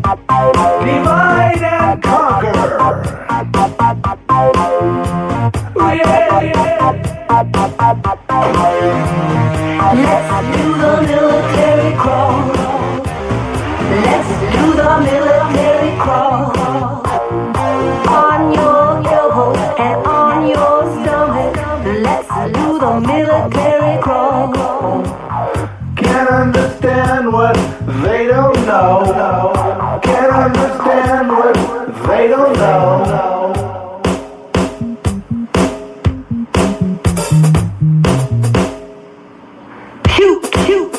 Divide and conquer. Ooh, yeah, yeah. Let's do the military crawl. Let's do the military crawl. On your elbows and on your stomach. Let's do the military crawl. Can't understand what they don't know. Can't understand what they don't know. Shoot, shoot.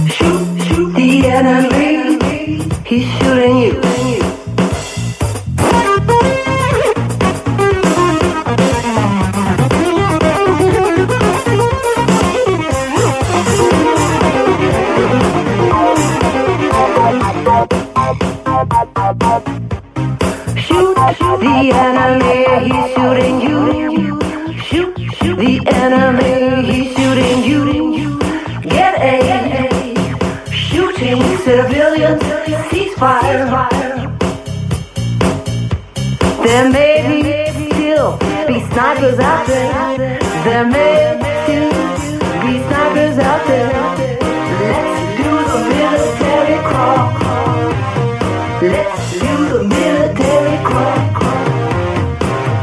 Shoot, shoot the enemy. He's shooting you. Shoot the enemy, he's shooting you. Shoot the enemy, he's shooting you. Get a shooting civilians, ceasefire. There may still be snipers out there. There may still be snipers out there. Let's do the military crawl. Let's do the military crawl.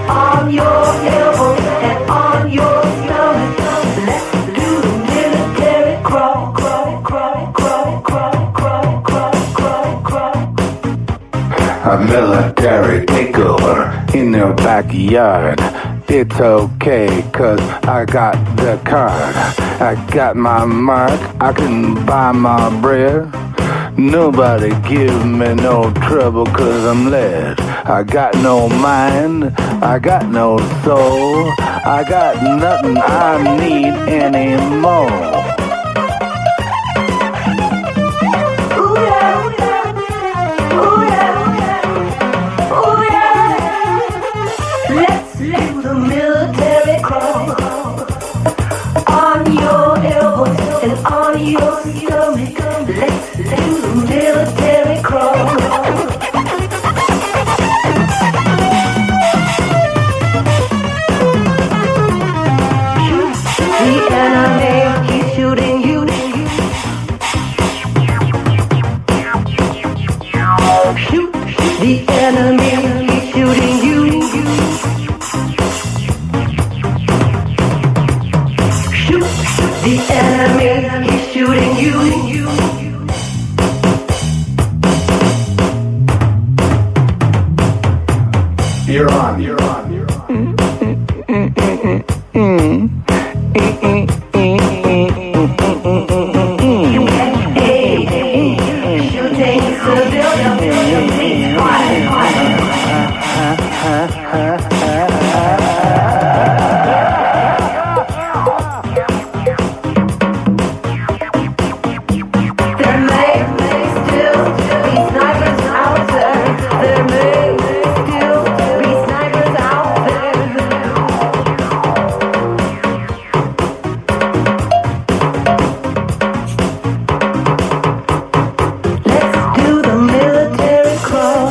On your elbows and on your stomach. Let's do the military crawl. Crawl, crawl, crawl, crawl, crawl, crawl, crawl, crawl. A military takeover in their backyard. It's okay, 'cause I got the card. I got my mark, I can buy my bread. Nobody give me no trouble, 'cause I'm led. I got no mind, I got no soul. I got nothing I need anymore. Ooh yeah, ooh yeah, ooh yeah. Let's do the military crawl. On your elbows and on your stomach. Let's do the military crawl. Shoot the enemy, he's shooting you. Shoot the enemy, he's shooting you. Shoot the enemy, he's shooting you. You're on, you're on, you're on. Shooting civilians, there may still be snipers out there. There may still be snipers out there. Let's do the military crawl.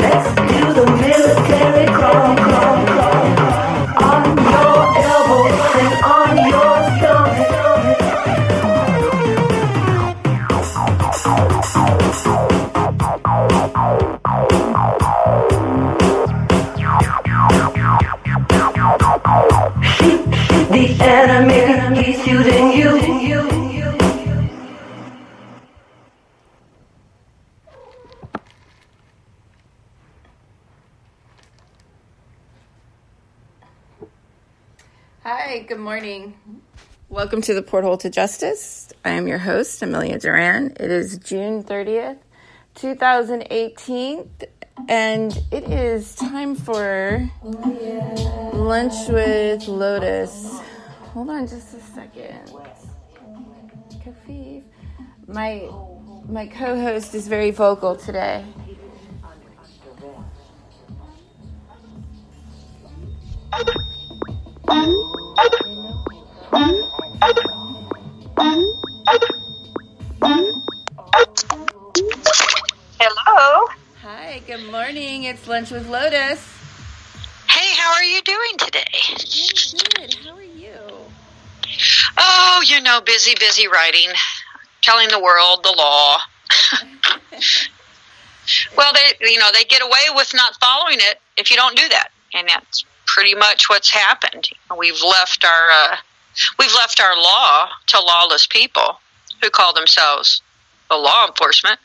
Let's do the military crawl, crawl, crawl. On your elbows and on your stomach. Shoot the enemy, he's shooting you. Hi, good morning. Welcome to the Porthole to Justice. I am your host, Amelia Duran. It is June 30th, 2018, and it is time for lunch with Lotus. Hold on just a second. Kafif. My co-host is very vocal today. Hello. Hi, good morning. It's Lunch with Lotus. Hey, how are you doing today? I'm good. How are you? Oh, busy writing, telling the world the law. Well, they get away with not following it if you don't do that, and that's pretty much what's happened. We've left our law to lawless people who call themselves the law enforcement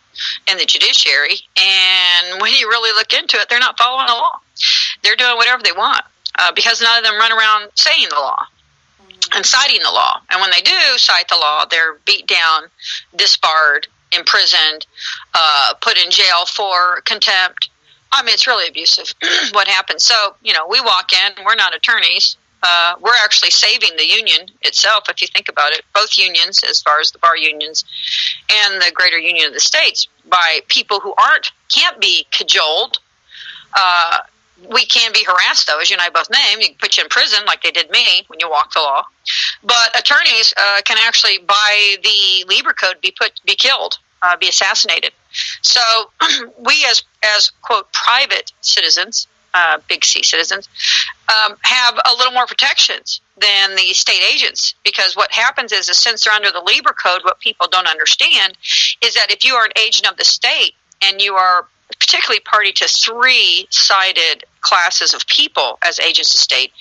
and the judiciary. And when you really look into it, they're not following the law. They're doing whatever they want because none of them run around saying the law and citing the law. And when they do cite the law, they're beat down, disbarred, imprisoned, put in jail for contempt. I mean, it's really abusive what happens. So, we walk in, we're not attorneys. We're actually saving the union itself, if you think about it, both unions, as far as the bar unions and the greater union of the states, by people who can't be cajoled. We can be harassed, though, as you and I both named. You can put you in prison like they did me when you walk the law. But attorneys can actually, by the Lieber Code, be killed, be assassinated. So we, as quote, private citizens, big C citizens, have a little more protections than the state agents, because what happens is since they're under the Lieber Code, what people don't understand is that if you are an agent of the state and you are particularly party to three-sided classes of people as agents of state,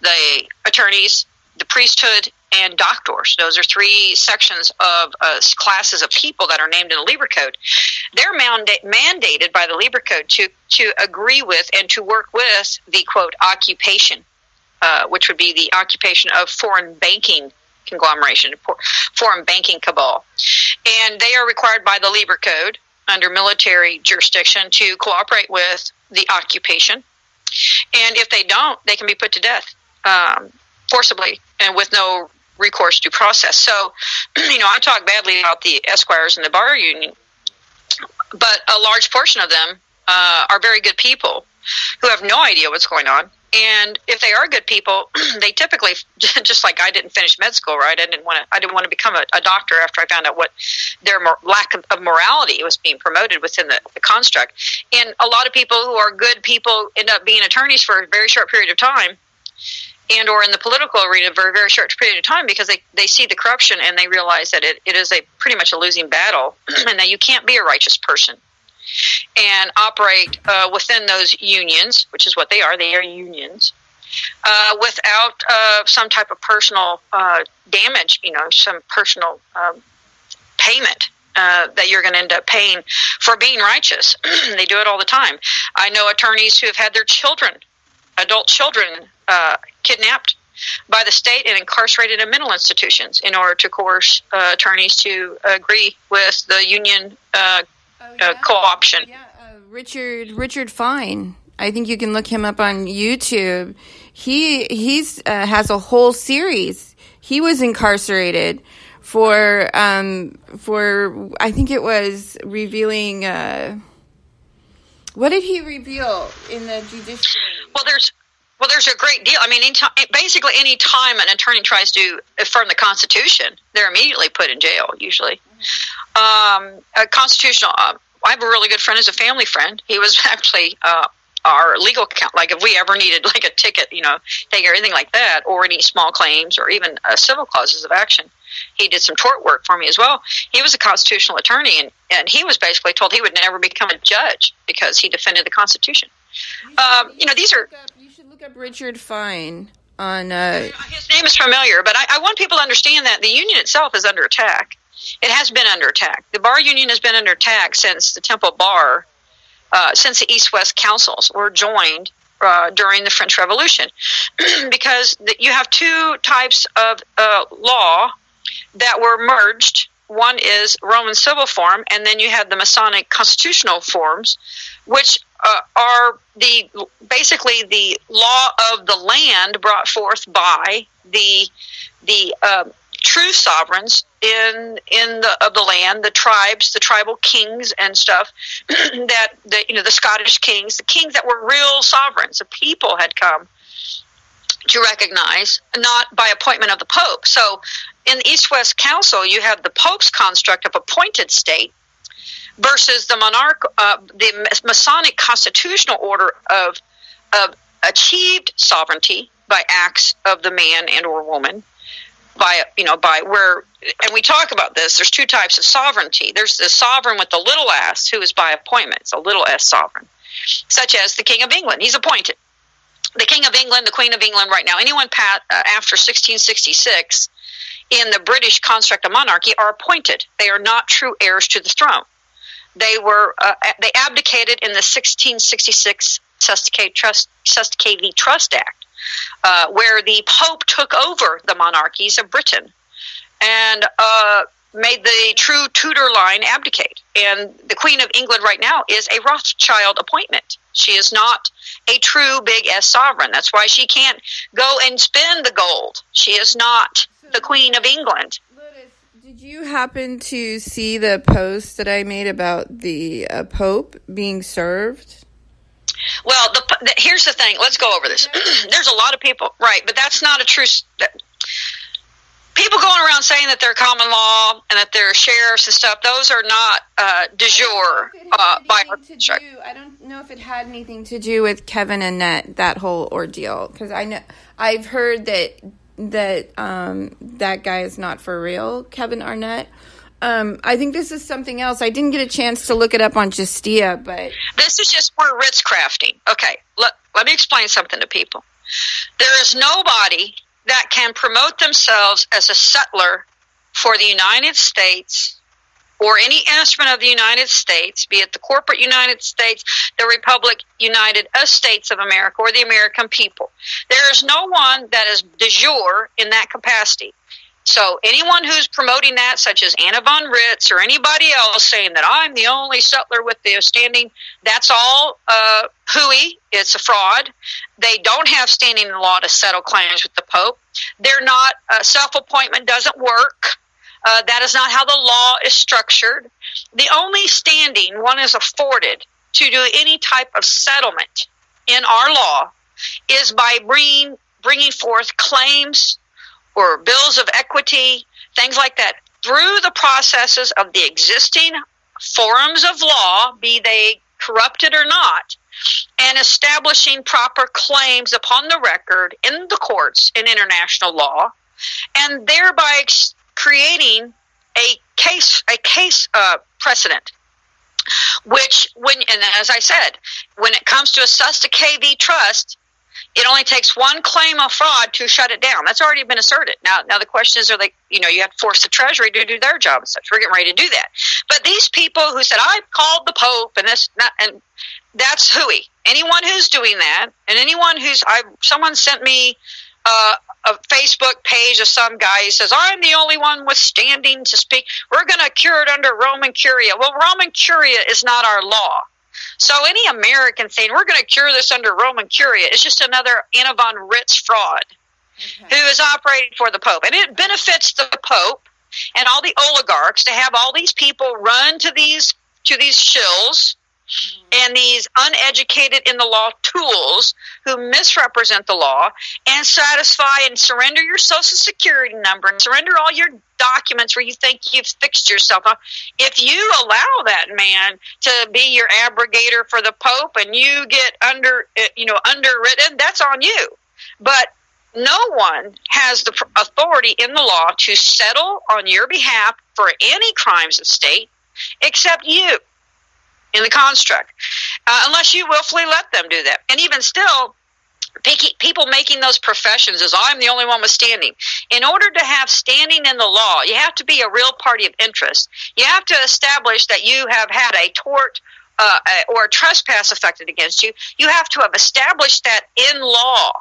the attorneys, the priesthood, and doctors. Those are three sections of classes of people that are named in the Lieber Code. They're mandated by the Lieber Code to agree with and to work with the, quote, occupation, which would be the occupation of foreign banking conglomeration, foreign banking cabal. And they are required by the Lieber Code under military jurisdiction to cooperate with the occupation. And if they don't, they can be put to death forcibly and with no recourse due process. So, I talk badly about the esquires and the bar union, but a large portion of them are very good people who have no idea what's going on. And if they are good people, they typically, just like I didn't finish med school, right? I didn't want to become a doctor after I found out what their lack of morality was being promoted within the construct. And a lot of people who are good people end up being attorneys for a very short period of time, and or in the political arena for a very short period of time, because they see the corruption and they realize that it is pretty much a losing battle, and that you can't be a righteous person and operate within those unions, which is what they are unions, without some type of personal damage, some personal payment that you're going to end up paying for being righteous. They do it all the time. I know attorneys who have had their adult children, kidnapped by the state and incarcerated in mental institutions in order to coerce attorneys to agree with the union co-option. Yeah, Richard Fine. I think you can look him up on YouTube. He's has a whole series. He was incarcerated for I think it was revealing. What did he reveal in the judiciary? Well, there's a great deal. I mean, basically, any time an attorney tries to affirm the Constitution, they're immediately put in jail, usually. A constitutional, I have a really good friend, as a family friend. He was actually our legal counsel. Like, if we ever needed, like, a ticket, thing or anything like that, or any small claims, or even civil causes of action, he did some tort work for me as well. He was a constitutional attorney, and he was basically told he would never become a judge because he defended the Constitution. These are... You should look up Richard Fine on... His name is familiar, but I want people to understand that the union itself is under attack. It has been under attack. The bar union has been under attack since the Temple Bar, since the East-West councils were joined during the French Revolution, because you have two types of law that were merged. One is Roman civil form, and then you have the Masonic constitutional forms, which are basically the law of the land brought forth by the true sovereigns of the land, the tribes, the tribal kings and stuff. That the Scottish kings, the kings that were real sovereigns, the people had come to recognize, not by appointment of the Pope. So in the East-West Council, you have the Pope's construct of appointed state versus the the Masonic constitutional order of achieved sovereignty by acts of the man and or woman, by where, and we talk about this, there's two types of sovereignty. There's the sovereign with the little s, who is by appointment. It's a little s sovereign, such as the King of England. He's appointed. The King of England, the Queen of England right now, anyone after 1666 in the British construct of monarchy are appointed. They are not true heirs to the throne. They abdicated in the 1666 Sustakey v. Trust Act, where the Pope took over the monarchies of Britain and made the true Tudor line abdicate. And the Queen of England right now is a Rothschild appointment. She is not a true big S sovereign. That's why she can't go and spend the gold. She is not the Queen of England. Lotus, did you happen to see the post that I made about the Pope being served? Well, here's the thing. Let's go over this. There's a lot of people, right, but that's not a true... People going around saying that they're common law and that they're sheriffs and stuff, those are not de jure by our construct. I don't know if it had anything to do with Kevin and Annette, that whole ordeal, because I've heard that guy is not for real, Kevin Arnett. I think this is something else. I didn't get a chance to look it up on Justia, but... This is just more Ritz crafting. Okay, let me explain something to people. There is nobody that can promote themselves as a settler for the United States or any instrument of the United States, be it the corporate United States, the Republic United States of America, or the American people. There is no one that is de jure in that capacity. So anyone who's promoting that, such as Anna von Ritz or anybody else saying that I'm the only settler with the standing, that's all hooey. It's a fraud. They don't have standing in law to settle claims with the Pope. They're not, self-appointment doesn't work. That is not how the law is structured. The only standing one is afforded to do any type of settlement in our law is by bringing forth claims or bills of equity, things like that, through the processes of the existing forms of law, be they corrupted or not, and establishing proper claims upon the record in the courts in international law, and thereby creating a case precedent. Which, and as I said, when it comes to a Sustakey v. Trust, it only takes one claim of fraud to shut it down. That's already been asserted. Now the question is, you have to force the Treasury to do their job and such. We're getting ready to do that. But these people who said, I've called the Pope and that's hooey. Anyone who's doing that, and anyone someone sent me a Facebook page of some guy who says, I'm the only one withstanding to speak. We're going to cure it under Roman Curia. Well, Roman Curia is not our law. So any American saying we're going to cure this under Roman Curia is just another Anna von Ritz fraud who is operating for the Pope. And it benefits the Pope and all the oligarchs to have all these people run to these shills and these uneducated in the law tools who misrepresent the law and satisfy and surrender your Social Security number and surrender all your documents where you think you've fixed yourself. If you allow that man to be your abrogator for the Pope and you get underwritten, that's on you. But no one has the authority in the law to settle on your behalf for any crimes of state except you in the construct, unless you willfully let them do that. And even still, people making those professions as I'm the only one with standing. In order to have standing in the law, you have to be a real party of interest. You have to establish that you have had a tort or a trespass affected against you. You have to have established that in law.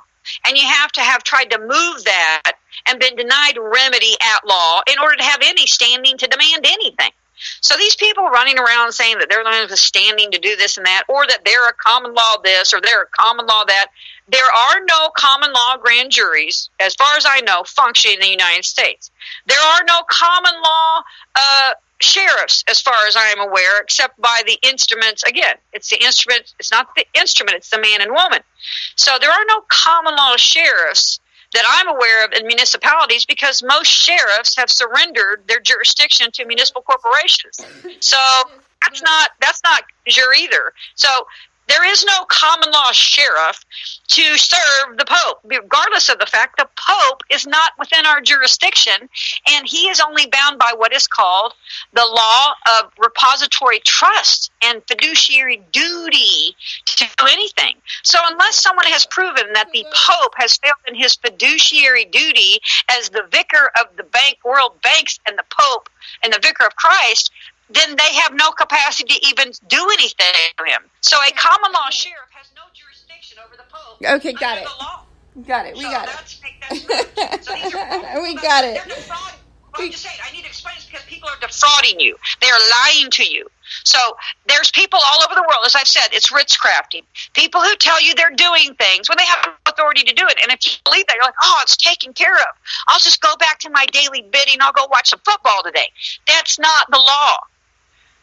And you have to have tried to move that and been denied remedy at law in order to have any standing to demand anything. So these people running around saying that they're the ones with standing to do this and that, or that they're a common law this or they're a common law that, there are no common law grand juries, as far as I know, functioning in the United States. There are no common law sheriffs, as far as I am aware, except by the instruments. Again, it's the instrument. It's not the instrument. It's the man and woman. So there are no common law sheriffs that I'm aware of in municipalities, because most sheriffs have surrendered their jurisdiction to municipal corporations. So that's not sure either. So there is no common law sheriff to serve the Pope, regardless of the fact the Pope is not within our jurisdiction, and he is only bound by what is called the law of repository trust and fiduciary duty to do anything. So unless someone has proven that the Pope has failed in his fiduciary duty as the vicar of the world banks and the Pope and the vicar of Christ, then they have no capacity to even do anything to him. So a common law sheriff has no jurisdiction over the Pope. Okay, got it. Got it. We got it. So these are, we got it. They're defrauding. I'm just saying, I need to explain this because people are defrauding you. They are lying to you. So there's people all over the world, as I've said, it's Ritz-crafting. People who tell you they're doing things when they have authority to do it. And if you believe that, you're like, oh, it's taken care of. I'll just go back to my daily bidding. I'll go watch some football today. That's not the law.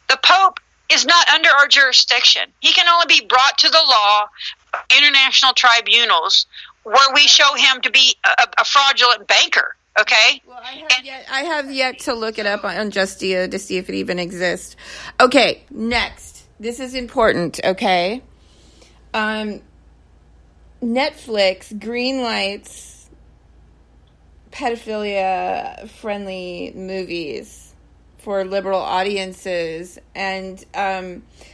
The Pope is not under our jurisdiction. He can only be brought to the law of international tribunals where we show him to be a fraudulent banker. Okay? Well, I have yet to look it up on Justia to see if it even exists. Okay, next. This is important, okay? Netflix greenlights pedophilia-friendly movies for liberal audiences, and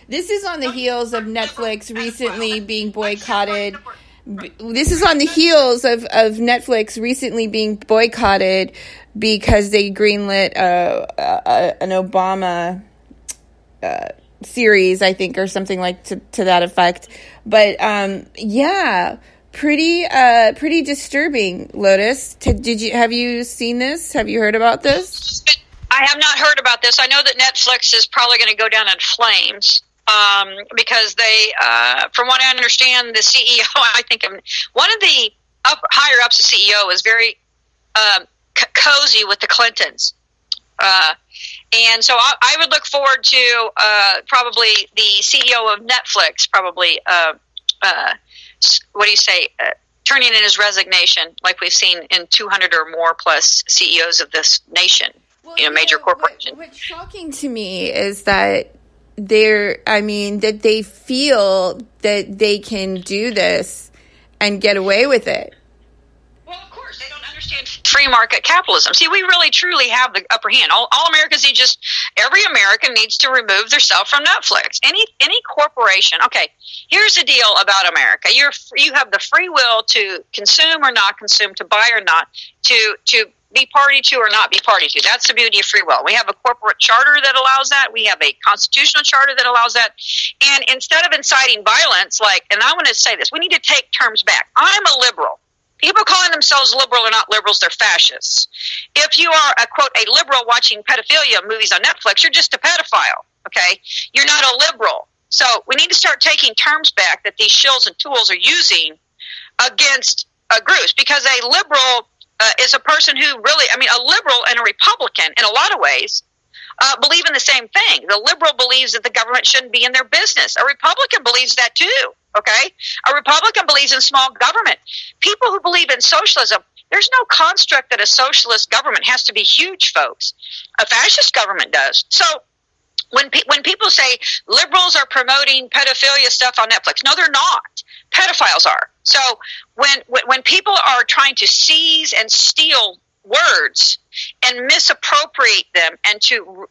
this is on the heels of Netflix recently being boycotted. This is on the heels of Netflix recently being boycotted because they greenlit an Obama series, I think, or something like to that effect. But yeah, pretty disturbing. Lotus, have you seen this? Have you heard about this? I have not heard about this. I know that Netflix is probably going to go down in flames because they, from what I understand, the CEO, I think one of the higher ups of CEO is very cozy with the Clintons. And so I would look forward to probably the CEO of Netflix, probably, turning in his resignation, like we've seen in 200 or more plus CEOs of this nation. Well, major corporation. What's shocking to me is that that they feel that they can do this and get away with it. Well, of course, they don't understand free market capitalism. See, we really, truly have the upper hand. All Americans every American needs to remove themselves from Netflix. Any corporation. Okay, here's the deal about America. You have the free will to consume or not consume, to buy or not, to be party to or not be party to. That's the beauty of free will. We have a corporate charter that allows that. We have a constitutional charter that allows that. And instead of inciting violence, and I want to say this, we need to take terms back. I'm a liberal. People calling themselves liberal are not liberals, they're fascists. If you are, a liberal watching pedophilia movies on Netflix, you're just a pedophile, okay? You're not a liberal. So we need to start taking terms back that these shills and tools are using against groups, because a liberal is a person who really, a liberal and a Republican, in a lot of ways, believe in the same thing. The liberal believes that the government shouldn't be in their business. A Republican believes that too, okay? A Republican believes in small government. People who believe in socialism, there's no construct that a socialist government has to be huge, folks. A fascist government does. So when people say liberals are promoting pedophilia stuff on Netflix, no, they're not. Pedophiles are. So when people are trying to seize and steal words and misappropriate them and to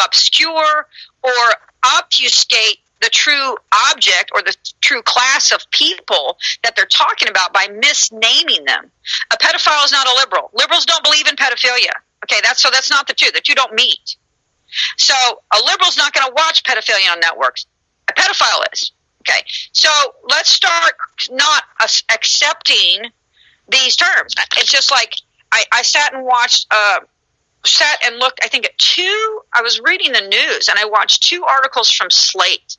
obscure or obfuscate the true object or the true class of people that they're talking about by misnaming them, a pedophile is not a liberal. Liberals don't believe in pedophilia. Okay, that's not the two. The two don't meet. So a liberal's not going to watch pedophilia on networks. A pedophile is. Okay, so let's start not accepting these terms. It's just like I sat and looked, I think I was reading the news and I watched 2 articles from Slate.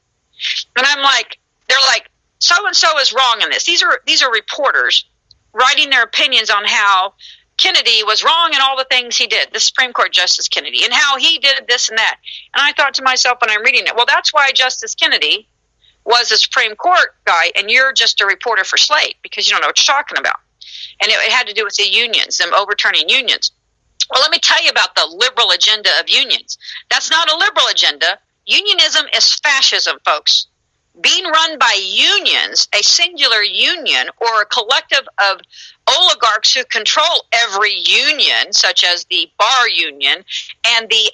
And they're like, so-and-so is wrong in this. These are reporters writing their opinions on how Kennedy was wrong in all the things he did, the Supreme Court Justice Kennedy, and how he did this and that. And I thought to myself when I'm reading it, well, that's why Justice Kennedy was a Supreme Court guy, and you're just a reporter for Slate because you don't know what you're talking about. And it had to do with the unions, them overturning unions. Well, let me tell you about the liberal agenda of unions. That's not a liberal agenda. Unionism is fascism, folks. Being run by unions, a singular union or a collective of oligarchs who control every union, such as the bar union and the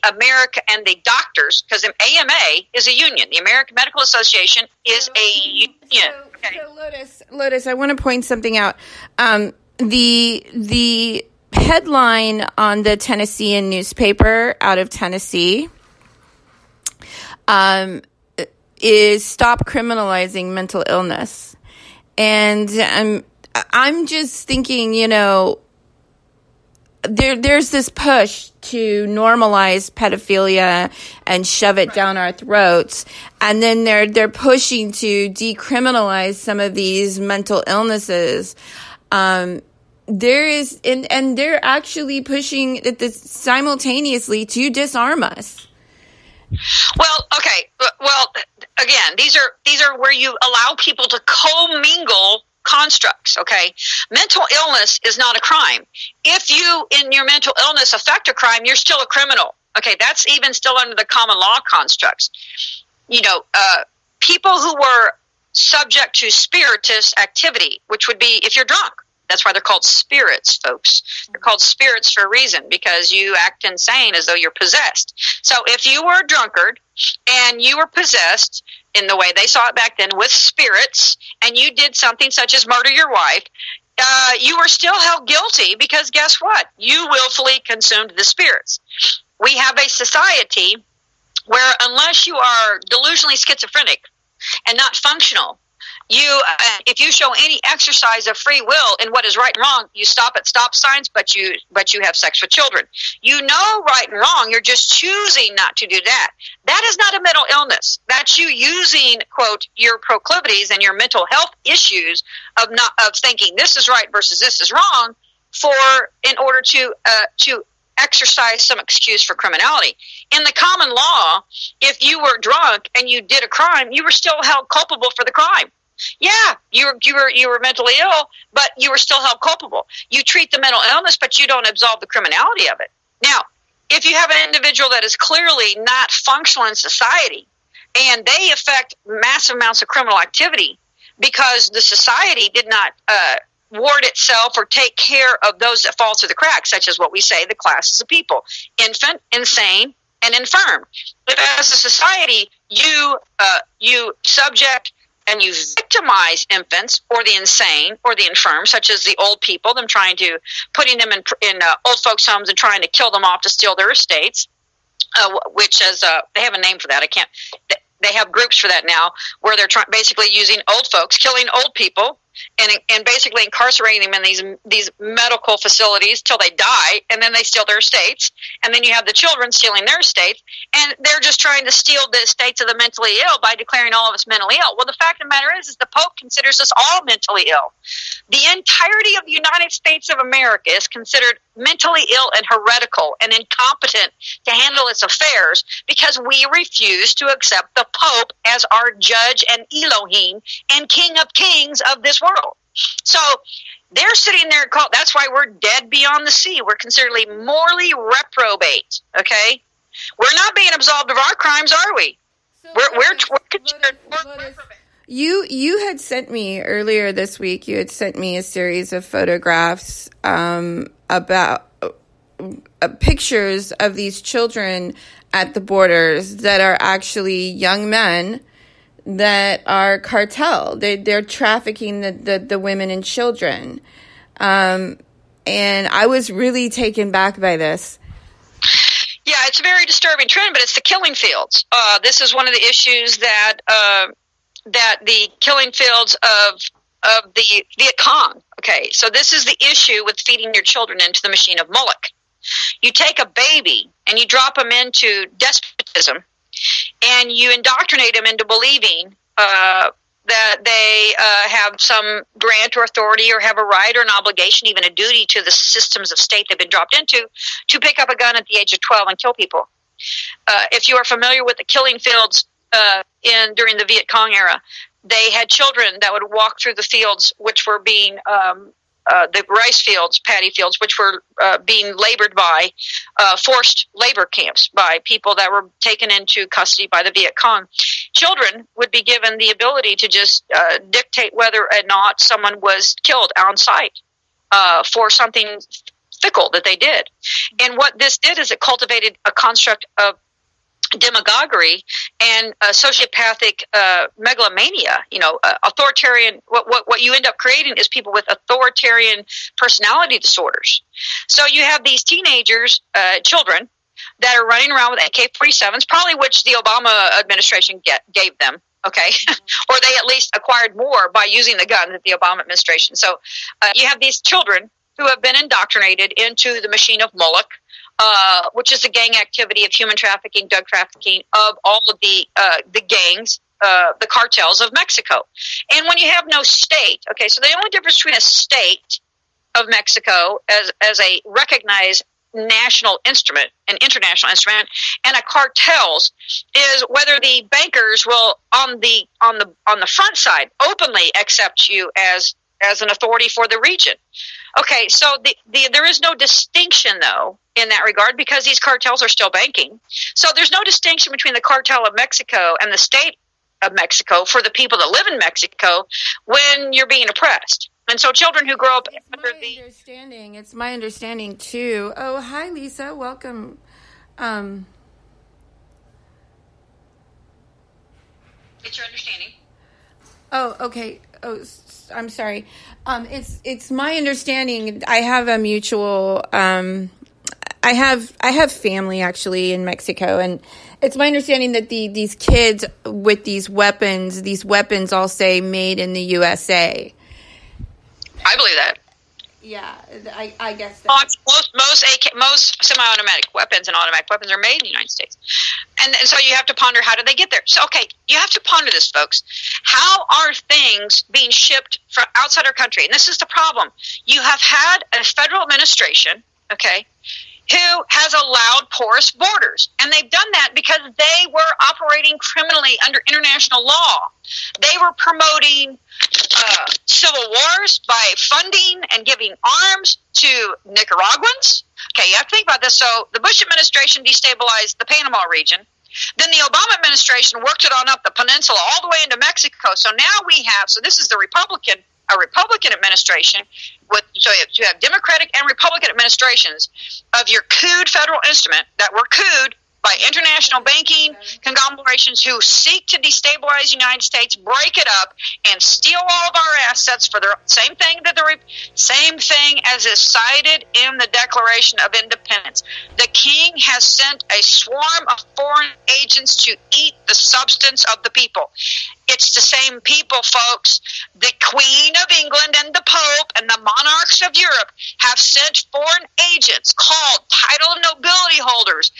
doctors, because the AMA is a union. The American Medical Association is a union. So Lotus, I want to point something out. The headline on the Tennessean newspaper out of Tennessee is "Stop Criminalizing Mental Illness," and I'm just thinking, there's this push to normalize pedophilia and shove it down our throats, and then they're pushing to decriminalize some of these mental illnesses. There is, and they're actually pushing this simultaneously to disarm us. Well, okay. Well, again, these are where you allow people to commingle constructs, okay? Mental illness is not a crime. If you, in your mental illness, affect a crime, you're still a criminal. Okay, that's even still under the common law constructs. People who were subject to spiritist activity, which would be if you're drunk. That's why they're called spirits, folks. They're called spirits for a reason, because you act insane as though you're possessed. So if you were a drunkard and you were possessed in the way they saw it back then with spirits, and you did something such as murder your wife, you were still held guilty because guess what? You willfully consumed the spirits. We have a society where unless you are delusionally schizophrenic and not functional, if you show any exercise of free will in what is right and wrong, you stop at stop signs, but you have sex with children. You know right and wrong. You're just choosing not to do that. That is not a mental illness. That's you using, quote, your proclivities and your mental health issues of thinking this is right versus this is wrong in order to exercise some excuse for criminality. In the common law, if you were drunk and you did a crime, you were still held culpable for the crime. Yeah, you were mentally ill, but you were still held culpable. You treat the mental illness, but you don't absolve the criminality of it. Now, if you have an individual that is clearly not functional in society, and they affect massive amounts of criminal activity because the society did not ward itself or take care of those that fall through the cracks, such as what we say the classes of people: infant, insane, and infirm. If as a society you subject and you victimize infants or the insane or the infirm, such as the old people, them putting them in old folks' homes and trying to kill them off to steal their estates, which is they have a name for that. They have groups for that now, where they're basically using old folks, killing old people, and basically incarcerating them in these medical facilities till they die, and then they steal their estates, and then you have the children stealing their estates, and they're just trying to steal the estates of the mentally ill by declaring all of us mentally ill. Well, the fact of the matter is the Pope considers us all mentally ill. The entirety of the United States of America is considered mentally ill and heretical and incompetent to handle its affairs because we refuse to accept the Pope as our judge and Elohim and King of Kings of this world. So they're sitting there that's why we're dead beyond the sea. We're considered morally reprobate. Okay, we're not being absolved of our crimes, are we? So we're considered reprobate. You had sent me earlier this week. You had sent me a series of photographs about pictures of these children at the borders that are actually young men that are cartel. They're trafficking the women and children. And I was really taken back by this. Yeah, it's a very disturbing trend, but it's the killing fields. This is one of the issues that the killing fields of the Viet Cong. Okay, so this is the issue with feeding your children into the machine of Moloch. You take a baby and you drop them into despotism, and you indoctrinate them into believing that that they have some grant or authority or have a right or an obligation, even a duty to the systems of state they've been dropped into, to pick up a gun at the age of 12 and kill people. If you are familiar with the killing fields during the Viet Cong era, they had children that would walk through the fields, which were being the rice fields, paddy fields, which were being labored by forced labor camps by people that were taken into custody by the Viet Cong. Children would be given the ability to just dictate whether or not someone was killed on sight for something fickle that they did. And what this did is it cultivated a construct of demagoguery and sociopathic megalomania. Authoritarian. What you end up creating is people with authoritarian personality disorders. So you have these teenagers, children, that are running around with AK-47s, probably which the Obama administration gave them. Okay, or they at least acquired more by using the gun that the Obama administration. So you have these children who have been indoctrinated into the machine of Moloch, which is the gang activity of human trafficking, drug trafficking, of all of the gangs, the cartels of Mexico. And when you have no state, okay, so the only difference between a state of Mexico as a recognized national instrument, an international instrument, and a cartels is whether the bankers will on the front side openly accept you as an authority for the region. Okay, so there is no distinction, though, in that regard, because these cartels are still banking. So there's no distinction between the cartel of Mexico and the state of Mexico for the people that live in Mexico when you're being oppressed. And so children who grow up under It's my understanding, too. Oh, hi, Lisa. Welcome. It's your understanding. Oh, okay. Oh, I'm sorry. It's my understanding. I have a mutual. I have family actually in Mexico, and it's my understanding that these kids with these weapons all say "Made in the USA." I believe that. Yeah, I guess that. Most semi-automatic weapons and automatic weapons are made in the United States. And so you have to ponder, how did they get there? So, okay, you have to ponder this, folks. How are things being shipped from outside our country? And this is the problem. You have had a federal administration, okay, who has allowed porous borders. And they've done that because they were operating criminally under international law. They were promoting civil wars by funding and giving arms to Nicaraguans. Okay, you have to think about this. So the Bush administration destabilized the Panama region. Then the Obama administration worked it on up the peninsula all the way into Mexico. So now this is a Republican administration so you have Democratic and Republican administrations of your cooed federal instrument that were cooed by international banking conglomerations who seek to destabilize the United States, break it up, and steal all of our assets for the same thing as is cited in the Declaration of Independence. The king has sent a swarm of foreign agents to eat the substance of the people. It's the same people, folks. The Queen of England and the Pope and the monarchs of Europe have sent foreign agents called title of nobility holders,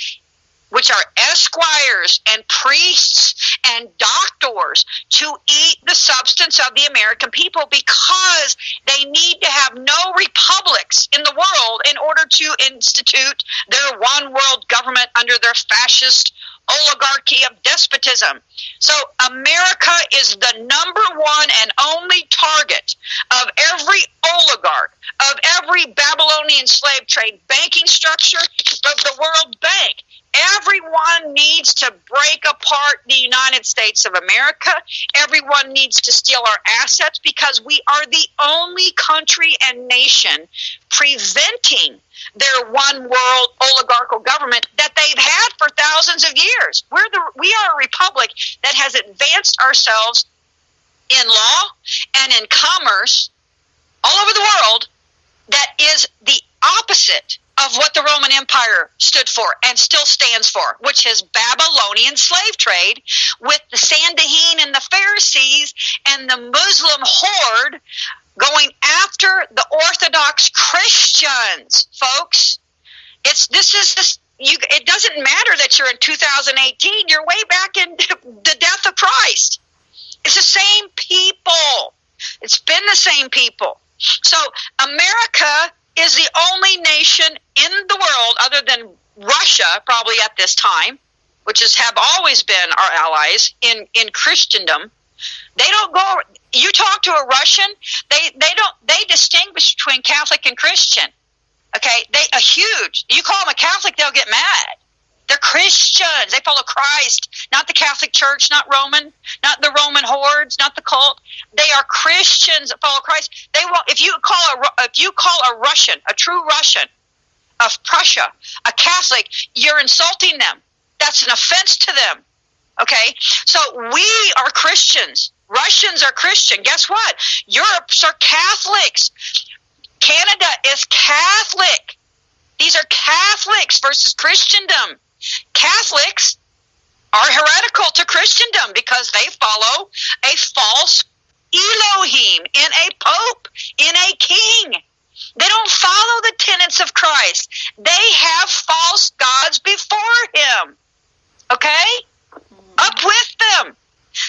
which are esquires and priests and doctors, to eat the substance of the American people because they need to have no republics in the world in order to institute their one world government under their fascist oligarchy of despotism. So America is the number one and only target of every oligarch, of every Babylonian slave trade banking structure, of the World Bank. Everyone needs to break apart the United States of America. Everyone needs to steal our assets because we are the only country and nation preventing their one world oligarchical government that they've had for thousands of years. We are a republic that has advanced ourselves in law and in commerce all over the world that is the opposite of what the Roman Empire stood for and still stands for, which is Babylonian slave trade with the Sanhedrin and the Pharisees and the Muslim horde going after the Orthodox Christians, folks. It doesn't matter that you're in 2018. You're way back in the death of Christ. It's the same people. It's been the same people. So America is the only nation in the world, other than Russia, probably at this time, which have always been our allies in Christendom. They don't go. You talk to a Russian, they distinguish between Catholic and Christian. Okay, you call them a Catholic, they'll get mad. They're Christians. They follow Christ, not the Catholic Church, not Roman, not the Roman hordes, not the cult. They are Christians that follow Christ. They won't. If you call a Russian, a true Russian of Prussia, a Catholic, you're insulting them. That's an offense to them. Okay, so we are Christians. Russians are Christian. Guess what? Europe's are Catholics. Canada is Catholic. These are Catholics versus Christendom. Catholics are heretical to Christendom because they follow a false Elohim in a pope, in a king. They don't follow the tenets of Christ. They have false gods before him. Okay? Up with them.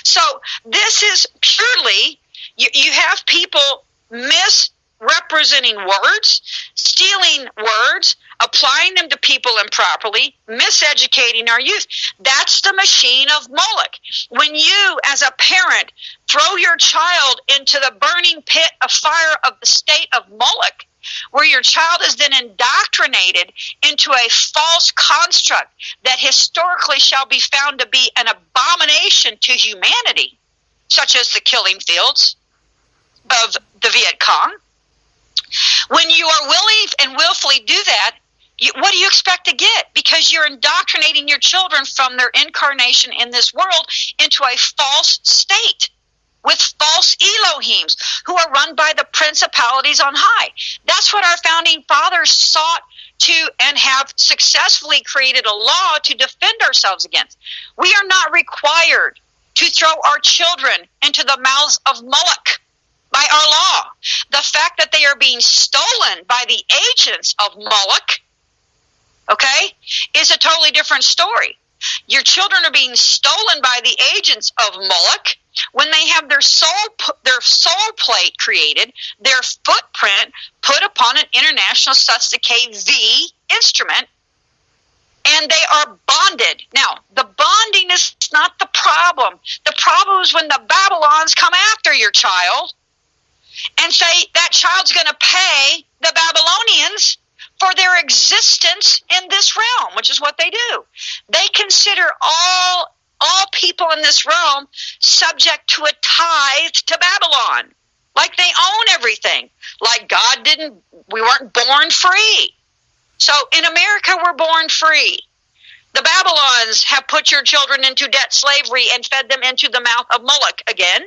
So this is purely, you have people misrepresenting words, stealing words, applying them to people improperly, miseducating our youth. That's the machine of Moloch. When you, as a parent, throw your child into the burning pit of fire of the state of Moloch, where your child is then indoctrinated into a false construct that historically shall be found to be an abomination to humanity, such as the killing fields of the Viet Cong. When you are willing and willfully do that, what do you expect to get? Because you're indoctrinating your children from their incarnation in this world into a false state with false Elohims who are run by the principalities on high. That's what our founding fathers sought to and have successfully created a law to defend ourselves against. We are not required to throw our children into the mouths of Moloch by our law. The fact that they are being stolen by the agents of Moloch, okay, is a totally different story. Your children are being stolen by the agents of Moloch when they have their soul plate created, their footprint put upon an international Sussex V instrument, and they are bonded. Now, the bonding is not the problem. The problem is when the Babylons come after your child and say that child's going to pay the Babylonians for their existence in this realm, which is what they do. They consider all people in this realm subject to a tithe to Babylon, like they own everything, like God didn't, we weren't born free. So in America, we're born free. The Babylons have put your children into debt slavery and fed them into the mouth of Moloch again,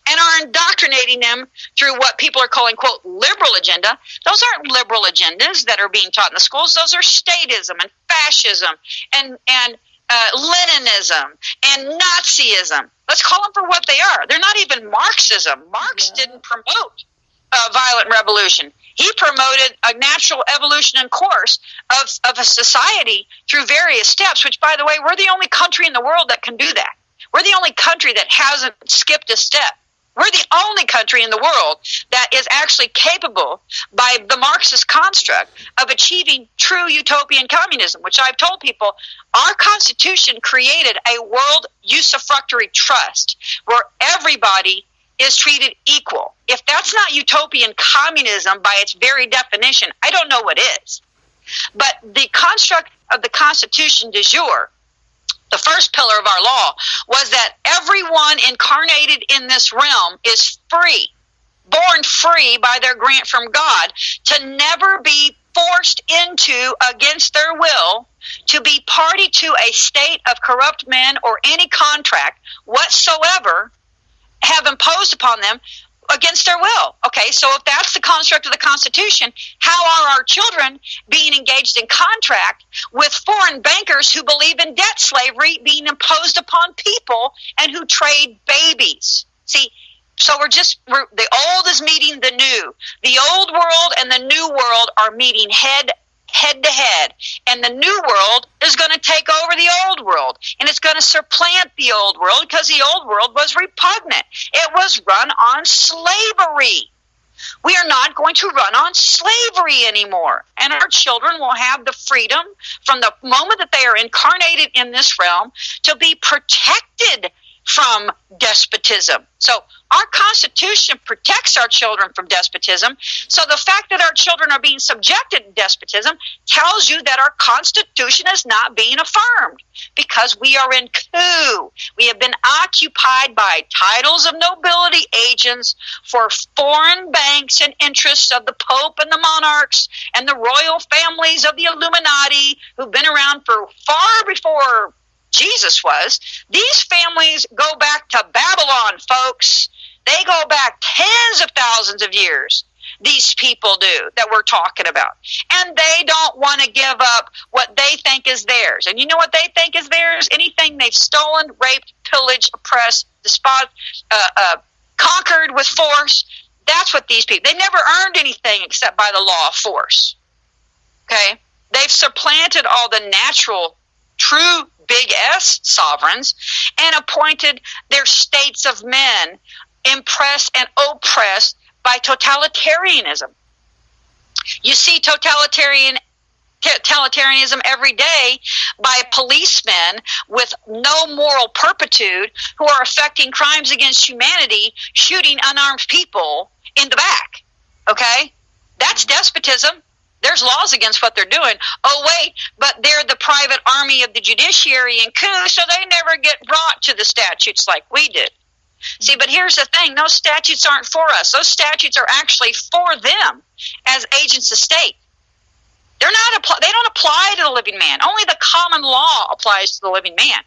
and are indoctrinating them through what people are calling, quote, liberal agenda. Those aren't liberal agendas that are being taught in the schools. Those are statism and fascism and Leninism and Nazism. Let's call them for what they are. They're not even Marxism. Marx didn't promote a violent revolution. He promoted a natural evolution and course of a society through various steps, which, by the way, we're the only country in the world that can do that. We're the only country that hasn't skipped a step. We're the only country in the world that is actually capable, by the Marxist construct, of achieving true utopian communism, which I've told people, our Constitution created a world usufructuary trust where everybody is treated equal. If that's not utopian communism by its very definition, I don't know what is. But the construct of the Constitution de jure, the first pillar of our law, was that everyone incarnated in this realm is free, born free by their grant from God, to never be forced into, against their will, to be party to a state of corrupt men or any contract whatsoever have imposed upon them against their will. Okay, so if that's the construct of the Constitution, how are our children being engaged in contract with foreign bankers who believe in debt slavery being imposed upon people and who trade babies? See, so the old is meeting the new. The old world and the new world are meeting head head to head. And the new world is going to take over the old world. And it's going to supplant the old world because the old world was repugnant. It was run on slavery. We are not going to run on slavery anymore. And our children will have the freedom from the moment that they are incarnated in this realm to be protected from despotism. So our Constitution protects our children from despotism. So the fact that our children are being subjected to despotism tells you that our Constitution is not being affirmed because we are in coup. We have been occupied by titles of nobility agents for foreign banks and interests of the Pope and the monarchs and the royal families of the Illuminati who've been around for far before Jesus was. These families go back to Babylon, folks. They go back tens of thousands of years. These people do that we're talking about. And they don't want to give up what they think is theirs. And you know what they think is theirs? Anything they've stolen, raped, pillaged, oppressed, conquered with force. That's what these people, they never earned anything except by the law of force. Okay? They've supplanted all the natural, true big S sovereigns and appointed their states of men impressed and oppressed by totalitarianism. You see totalitarianism every day by policemen with no moral turpitude who are effecting crimes against humanity, shooting unarmed people in the back. Okay? That's despotism. There's laws against what they're doing. Oh, wait, but they're the private army of the judiciary and coup, so they never get brought to the statutes like we did. See, but here's the thing. Those statutes aren't for us. Those statutes are actually for them as agents of state. They don't apply to the living man. Only the common law applies to the living man.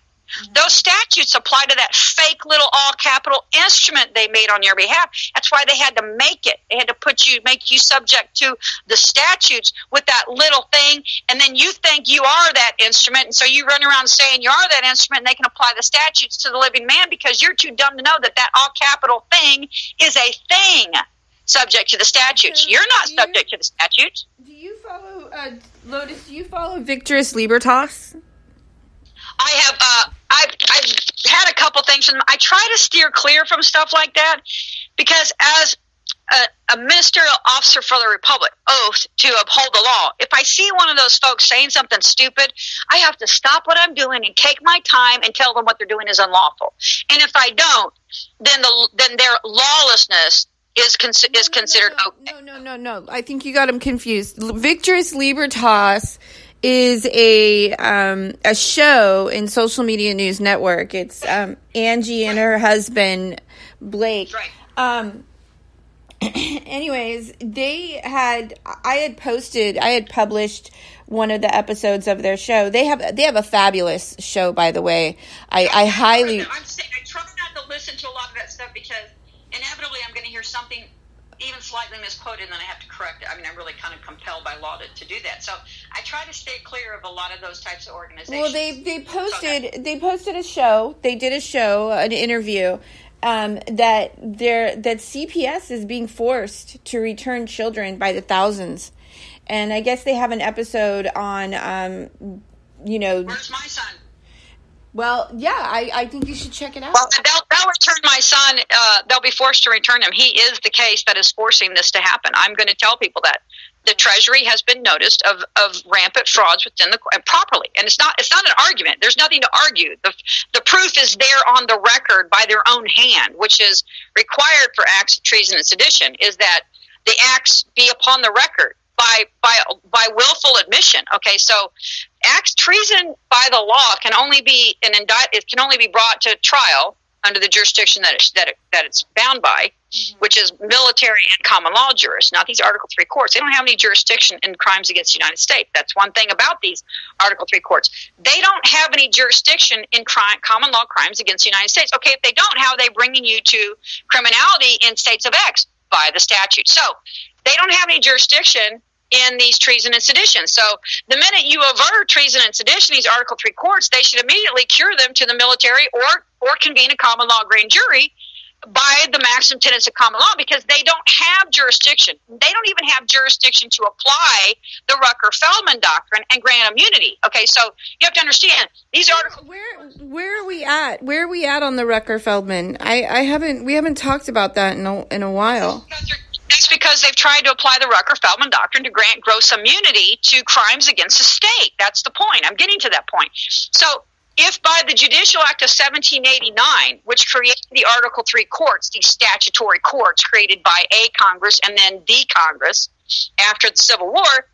Those statutes apply to that fake little all-capital instrument they made on your behalf. That's why they had to make it. They had to make you subject to the statutes with that little thing, and then you think you are that instrument, and so you run around saying you are that instrument, and they can apply the statutes to the living man because you're too dumb to know that that all-capital thing is a thing subject to the statutes. You're not subject to the statutes. Do you follow, Lotus, do you follow Victorous Libertas? I have, I've had a couple things. I try to steer clear from stuff like that because as a ministerial officer for the Republic oath to uphold the law, if I see one of those folks saying something stupid, I have to stop what I'm doing and take my time and tell them what they're doing is unlawful. And if I don't, then their lawlessness is considered okay. No. I think you got them confused. Victorous Libertas is a show in Social Media News Network. It's Angie and her husband Blake. Right. Anyways, I had published one of the episodes of their show. They have a fabulous show, by the way. I highly. I try not to listen to a lot of that stuff because inevitably I'm going to hear something even slightly misquoted, and then I have to correct it. I mean, I'm really kind of compelled by law to do that. So I try to stay clear of a lot of those types of organizations. Well, they posted a show. They did a show, an interview, that CPS is being forced to return children by the thousands, and I guess they have an episode on, Where's my son? Well, yeah, I think you should check it out. Well, they'll return my son. They'll be forced to return him. He is the case that is forcing this to happen. I'm going to tell people that the Treasury has been noticed of rampant frauds within properly, and it's not an argument. There's nothing to argue. The proof is there on the record by their own hand, which is required for acts of treason and sedition. Is that the acts be upon the record by willful admission? Okay, so treason by the law can only be it can only be brought to trial under the jurisdiction that it's bound by, which is military and common law juris. Not these Article 3 courts. They don't have any jurisdiction in crimes against the United States. That's one thing about these Article 3 courts. They don't have any jurisdiction in common law crimes against the United States. Okay, if they don't, how are they bringing you to criminality in states of X? By the statute. So they don't have any jurisdiction in these treason and sedition. So the minute you avert treason and sedition, these Article 3 courts, they should immediately cure them to the military or convene a common law grand jury by the maximum tenets of common law because they don't have jurisdiction. They don't even have jurisdiction to apply the Rucker-Feldman doctrine and grant immunity. Okay, so you have to understand these articles. Where are we at? Where are we at on the Rucker-Feldman? We haven't talked about that in a while. That's because they've tried to apply the Rucker-Feldman doctrine to grant gross immunity to crimes against the state. That's the point. I'm getting to that point. So if by the Judicial Act of 1789, which created the Article III courts, these statutory courts created by a Congress and then the Congress after the Civil War,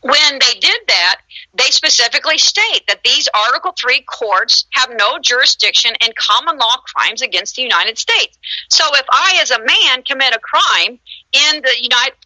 when they did that, they specifically state that these Article III courts have no jurisdiction in common law crimes against the United States. So if I, as a man, commit a crime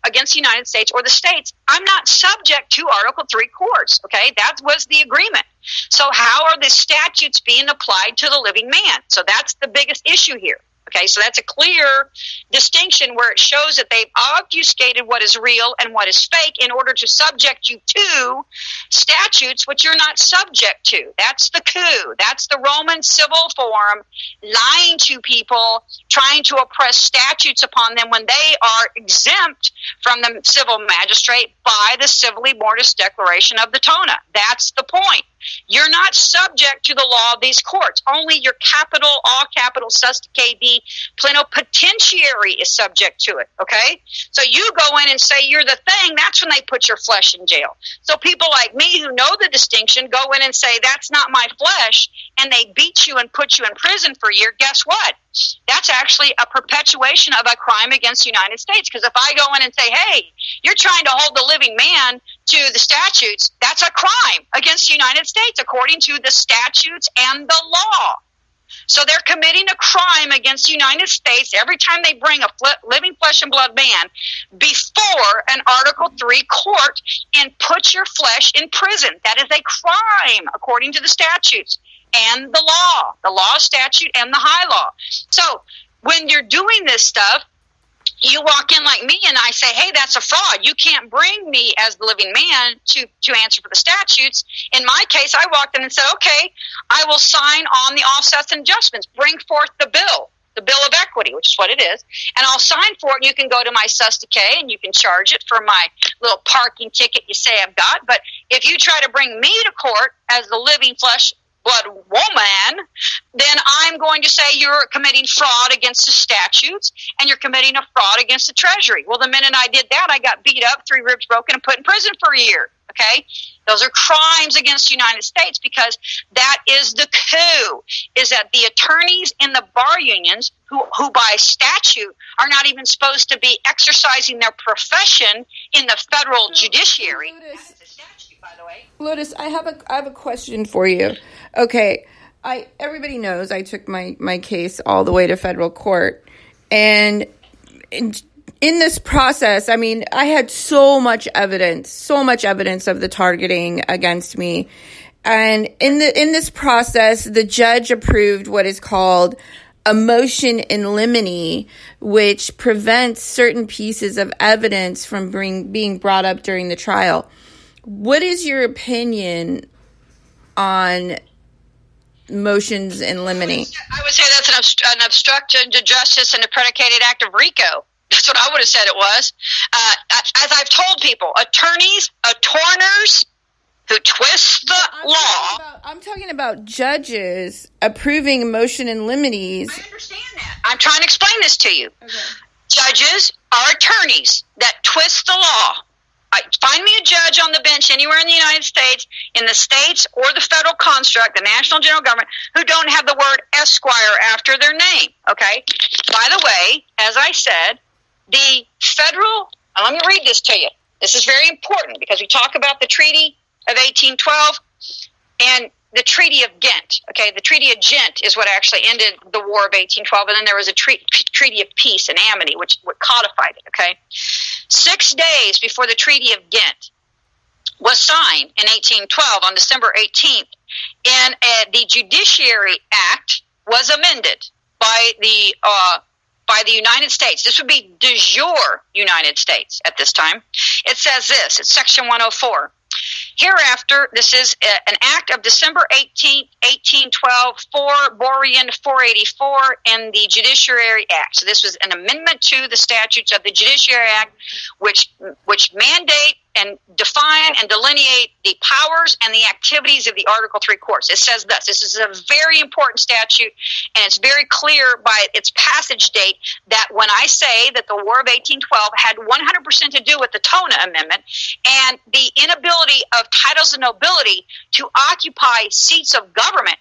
against the United States or the states, I'm not subject to Article III courts. Okay, that was the agreement. So how are the statutes being applied to the living man? So that's the biggest issue here. Okay, so that's a clear distinction where it shows that they've obfuscated what is real and what is fake in order to subject you to statutes which you're not subject to. That's the coup. That's the Roman civil form lying to people, trying to oppress statutes upon them when they are exempt from the civil magistrate by the civilly mortis declaration of the Tona. That's the point. You're not subject to the law of these courts. Only your capital, all capital, sus KD, plenipotentiary is subject to it, okay? So you go in and say you're the thing, that's when they put your flesh in jail. So people like me who know the distinction go in and say that's not my flesh, and they beat you and put you in prison for a year. Guess what? That's actually a perpetuation of a crime against the United States. Because if I go in and say, hey, you're trying to hold the living man to the statutes, that's a crime against the United States according to the statutes and the law. So they're committing a crime against the United States every time they bring a living flesh and blood man before an Article III court and put your flesh in prison. That is a crime according to the statutes and the law, statute, and the high law. So when you're doing this stuff, you walk in like me and I say, hey, that's a fraud. You can't bring me as the living man to answer for the statutes. In my case, I walked in and said, okay, I will sign on the offsets and adjustments. Bring forth the bill of equity, which is what it is, and I'll sign for it. And you can go to my sus decay and you can charge it for my little parking ticket you say I've got. But if you try to bring me to court as the living flesh blood woman, then I'm going to say you're committing fraud against the statutes and you're committing a fraud against the Treasury. Well, the minute I did that, I got beat up, 3 ribs broken, and put in prison for a year. Okay? Those are crimes against the United States because that is the coup, is that the attorneys in the bar unions who by statute are not even supposed to be exercising their profession in the federal judiciary. Lotus, that's a statute, by the way. Lotus, I have a question for you. Okay, everybody knows I took my case all the way to federal court, and in this process, I mean, I had so much evidence of the targeting against me, and in this process, the judge approved what is called a motion in limine, which prevents certain pieces of evidence from being brought up during the trial. What is your opinion on motions in limine? I would say that's an obstruction to justice and a predicated act of RICO. That's what I would have said it was. As I've told people, attorneys, attorneys who twist the law. I'm talking about judges approving motion in limines. I understand that. I'm trying to explain this to you. Okay. Judges are attorneys that twist the law. Find me a judge on the bench anywhere in the United States, in the states or the federal construct, the national general government, who don't have the word Esquire after their name, okay? By the way, as I said, the federal, let me read this to you. This is very important because we talk about the Treaty of 1812 and the Treaty of Ghent, okay? The Treaty of Ghent is what actually ended the War of 1812, and then there was a Treaty of Peace and Amity, which codified it, okay? 6 days before the Treaty of Ghent was signed in 1812 on December 18th, and the Judiciary Act was amended by the United States. This would be de jure United States at this time. It says this, it's Section 104. Hereafter, this is an act of December 18th, 1812, 4 Borean 484 in the Judiciary Act. So this was an amendment to the statutes of the Judiciary Act, which mandate and define and delineate the powers and the activities of the Article 3 courts. It says thus. This is a very important statute, and it's very clear by its passage date that when I say that the War of 1812 had 100% to do with the Tona Amendment and the inability of titles of nobility to occupy seats of government,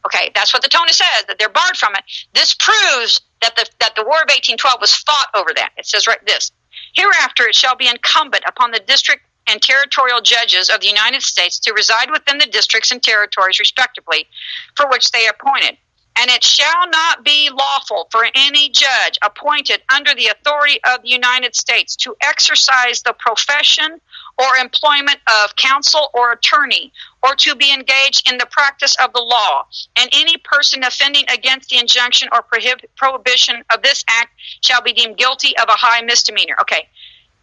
okay, that's what the Tona says, that they're barred from it. This proves that the War of 1812 was fought over that. It says right this. Hereafter, it shall be incumbent upon the district and territorial judges of the United States to reside within the districts and territories, respectively, for which they are appointed. And it shall not be lawful for any judge appointed under the authority of the United States to exercise the profession or employment of counsel or attorney, or to be engaged in the practice of the law. And any person offending against the injunction or prohibition of this act shall be deemed guilty of a high misdemeanor. Okay.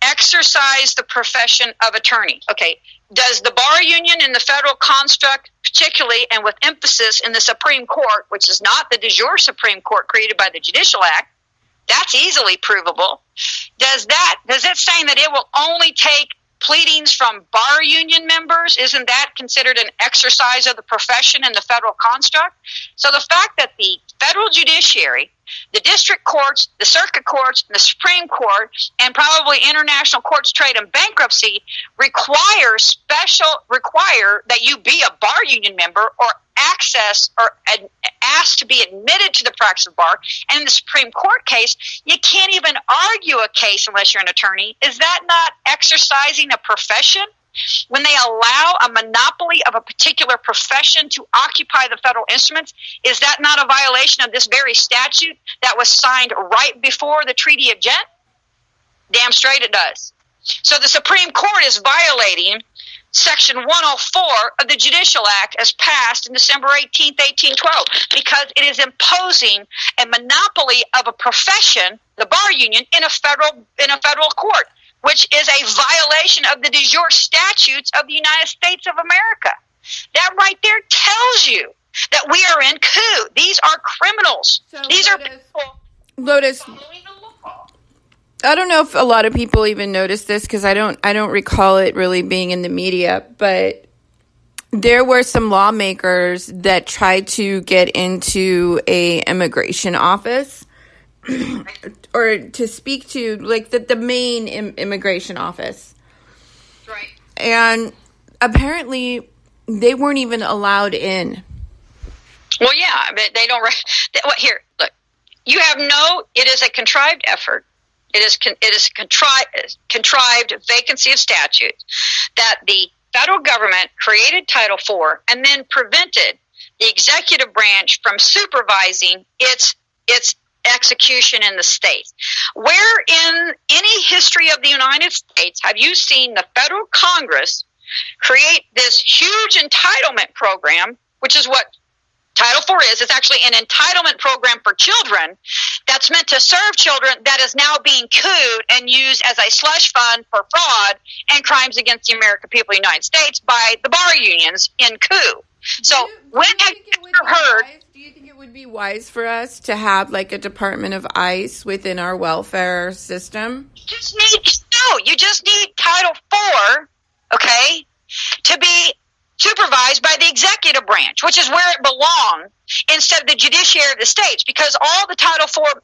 Exercise the profession of attorney. Okay. Does the bar union in the federal construct, particularly and with emphasis in the Supreme Court, which is not the de jure Supreme Court created by the Judicial Act, that's easily provable. Does it say that it will only take pleadings from bar union members? Isn't that considered an exercise of the profession in the federal construct? So the fact that the federal judiciary, the district courts, the circuit courts, the Supreme Court, and probably international courts, trade, and bankruptcy require that you be a bar union member or access or asked to be admitted to the practice of bar. And in the Supreme Court case, you can't even argue a case unless you're an attorney. Is that not exercising a profession? When they allow a monopoly of a particular profession to occupy the federal instruments, is that not a violation of this very statute that was signed right before the Treaty of Ghent? Damn straight it does. So the Supreme Court is violating Section 104 of the Judicial Act as passed in December 18th, 1812, because it is imposing a monopoly of a profession, the bar union, in a federal court, which is a violation of the de jure statutes of the United States of America. That right there tells you that we are in coup. These are criminals. So These are people Lotus, following the law. I don't know if a lot of people even noticed this because I don't recall it really being in the media, but there were some lawmakers that tried to get into a immigration office or to speak to like the main immigration office. Right. And apparently they weren't even allowed in. Well, yeah, but they don't. Here, look. You have it is a contrived effort. It is contrived vacancy of statutes that the federal government created Title IV and then prevented the executive branch from supervising its execution in the states. Where in any history of the United States have you seen the federal Congress create this huge entitlement program, which is what Title IV is? It's actually an entitlement program for children that's meant to serve children that is now being couped and used as a slush fund for fraud and crimes against the American people of the United States by the bar unions in coup. So when have you ever heard... Do you think it would be wise for us to have like a Department of ICE within our welfare system? You just need Title IV, okay, to be supervised by the executive branch, which is where it belongs, instead of the judiciary of the states, because all the Title IV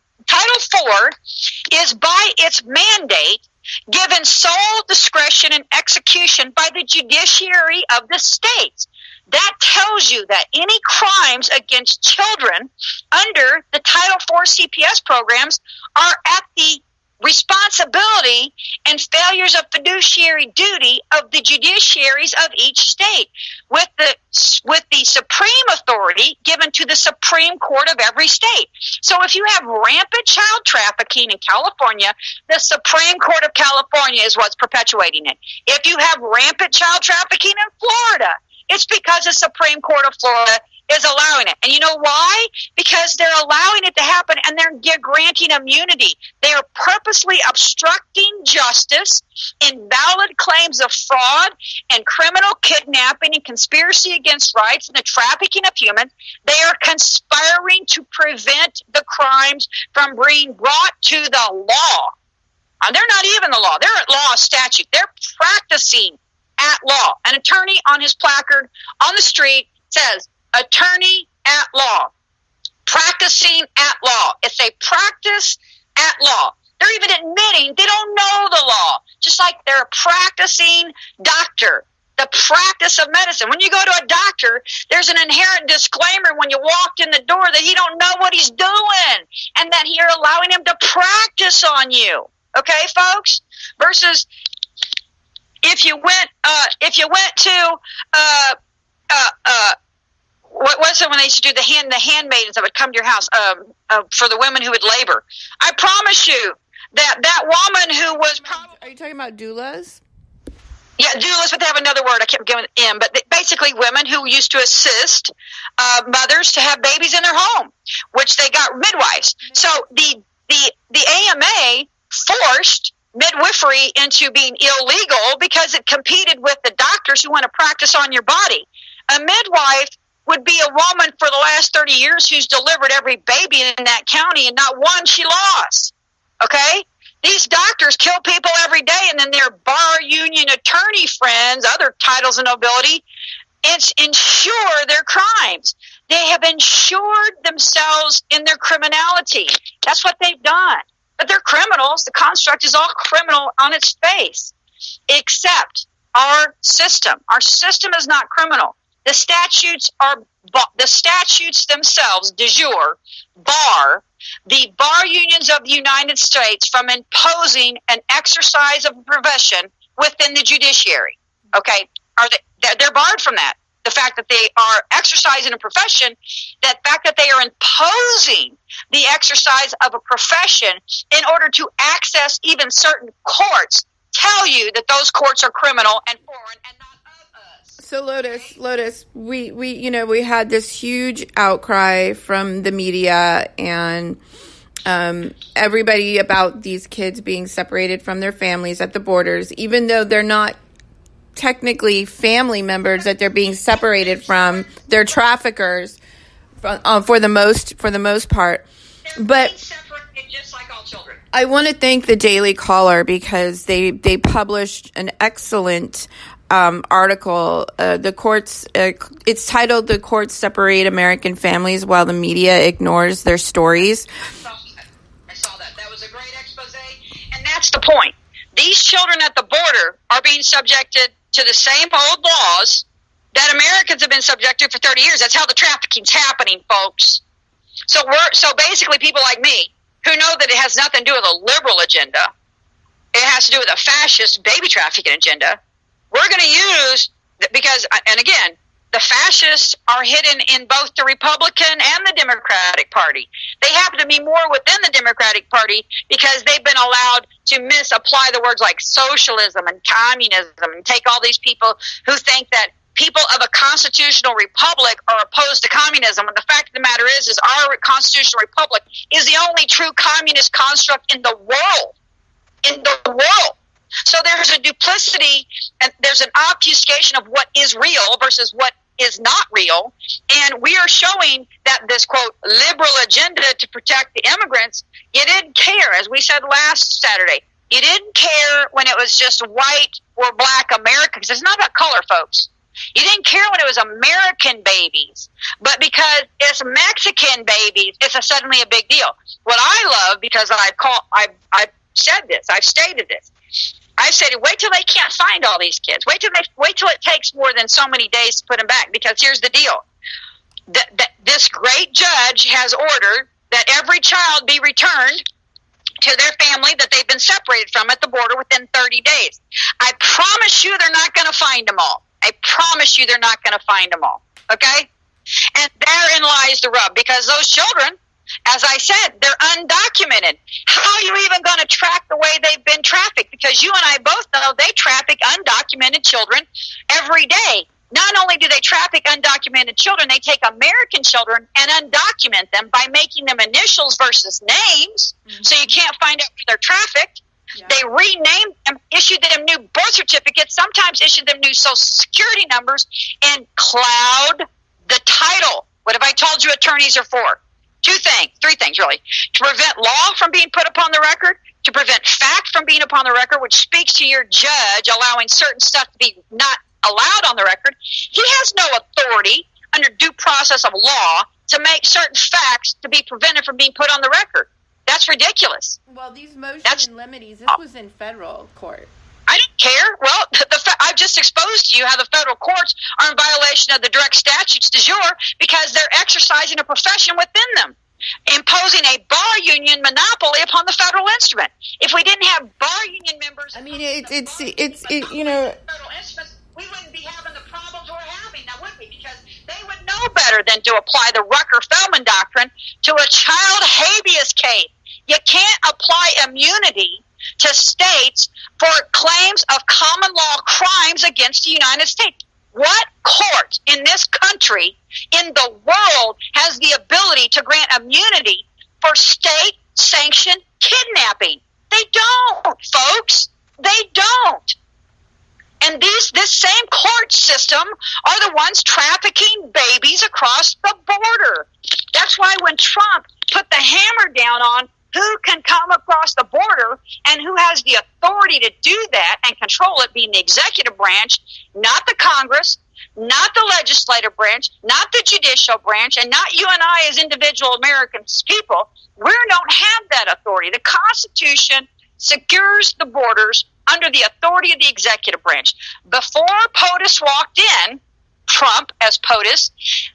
is by its mandate given sole discretion and execution by the judiciary of the states. That tells you that any crimes against children under the Title IV CPS programs are at the responsibility and failures of fiduciary duty of the judiciaries of each state, with the supreme authority given to the Supreme Court of every state. So if you have rampant child trafficking in California, the Supreme Court of California is what's perpetuating it. If you have rampant child trafficking in Florida, it's because the Supreme Court of Florida is allowing it. And you know why? Because they're allowing it to happen and they're granting immunity. They are purposely obstructing justice, invalid claims of fraud and criminal kidnapping and conspiracy against rights and the trafficking of humans. They are conspiring to prevent the crimes from being brought to the law. And they're not even the law. They're at law statute. They're practicing at law. An attorney on his placard on the street says, attorney at law, practicing at law. It's a practice at law. They're even admitting they don't know the law, just like they're a practicing doctor, the practice of medicine. When you go to a doctor, there's an inherent disclaimer when you walked in the door that he don't know what he's doing and that you're allowing him to practice on you. Okay, folks? Versus if you went to what was it when they used to do the handmaidens that would come to your house for the women who would labor? I promise you that woman who was probably... Are you talking about doulas? Yeah, doulas, but they have another word. I can't give it in. But basically women who used to assist mothers to have babies in their home, which they got midwives. So the AMA forced midwifery into being illegal because it competed with the doctors who want to practice on your body. A midwife would be a woman for the last 30 years who's delivered every baby in that county and not one she lost. Okay? These doctors kill people every day, and then their bar union attorney friends, other titles of nobility, insure their crimes. They have insured themselves in their criminality. That's what they've done. But they're criminals. The construct is all criminal on its face, except our system. Our system is not criminal. The statutes themselves, de jure, bar the bar unions of the United States from imposing an exercise of a profession within the judiciary. Okay, they're barred from that. The fact that they are exercising a profession, that fact that they are imposing the exercise of a profession in order to access even certain courts, tell you that those courts are criminal and foreign and not of us. So Lotus, we had this huge outcry from the media and everybody about these kids being separated from their families at the borders, even though they're not technically family members that they're being separated from. They're traffickers for the most part. But separated just like all children. I want to thank the Daily Caller because they published an excellent article. The courts, it's titled "The Courts Separate American Families While the Media Ignores Their Stories." I saw that. That was a great expose, and that's the point. These children at the border are being subjected to the same old laws that Americans have been subjected for 30 years. That's how the trafficking's happening, folks. So basically people like me who know that it has nothing to do with a liberal agenda, it has to do with a fascist baby trafficking agenda. We're going to use, because, and again, the fascists are hidden in both the Republican and the Democratic Party. They happen to be more within the Democratic Party because they've been allowed to misapply the words like socialism and communism and take all these people who think that people of a constitutional republic are opposed to communism. And the fact of the matter is our constitutional republic is the only true communist construct in the world. In the world. So there's a duplicity and there's an obfuscation of what is real versus what is not real. And we are showing that this, quote, liberal agenda to protect the immigrants, you didn't care, as we said last Saturday. You didn't care when it was just white or black Americans. It's not about color, folks. You didn't care when it was American babies. But because it's Mexican babies, it's suddenly a big deal. What I love, because I've said this, I've stated this, I've said, wait till they can't find all these kids. Wait till it takes more than so many days to put them back. Because here's the deal: this great judge has ordered that every child be returned to their family that they've been separated from at the border within 30 days. I promise you, they're not going to find them all. I promise you, they're not going to find them all. Okay, and therein lies the rub. Because those children, as I said, they're undocumented. How are you even going to track the way they've been trafficked? Because you and I both know they traffic undocumented children every day. Not only do they traffic undocumented children, they take American children and undocument them by making them initials versus names, so you can't find out where they're trafficked. Yeah. They rename them, issue them new birth certificates, sometimes issue them new social security numbers, and cloud the title. What have I told you attorneys are for? Three things, really. To prevent law from being put upon the record, to prevent fact from being upon the record, which speaks to your judge allowing certain stuff to be not allowed on the record. He has no authority under due process of law to make certain facts to be prevented from being put on the record. That's ridiculous. Well, these motions in limine, this was in federal court. I don't care. Well, I've just exposed to you how the federal courts are in violation of the direct statutes de jure because they're exercising a profession within them, imposing a bar union monopoly upon the federal instrument. If we didn't have bar union members, I mean, it's you know, federal instruments, we wouldn't be having the problems we're having now, would we? Because they would know better than to apply the Rucker-Feldman doctrine to a child habeas case. You can't apply immunity to states for claims of common law crimes against the United States. What court in this country, in the world, has the ability to grant immunity for state-sanctioned kidnapping? They don't, folks. They don't. And this same court system are the ones trafficking babies across the border. That's why when Trump put the hammer down on who can come across the border and who has the authority to do that and control it, being the executive branch, not the Congress, not the legislative branch, not the judicial branch, and not you and I as individual American people, we don't have that authority. The Constitution secures the borders under the authority of the executive branch. Before POTUS walked in, Trump as POTUS,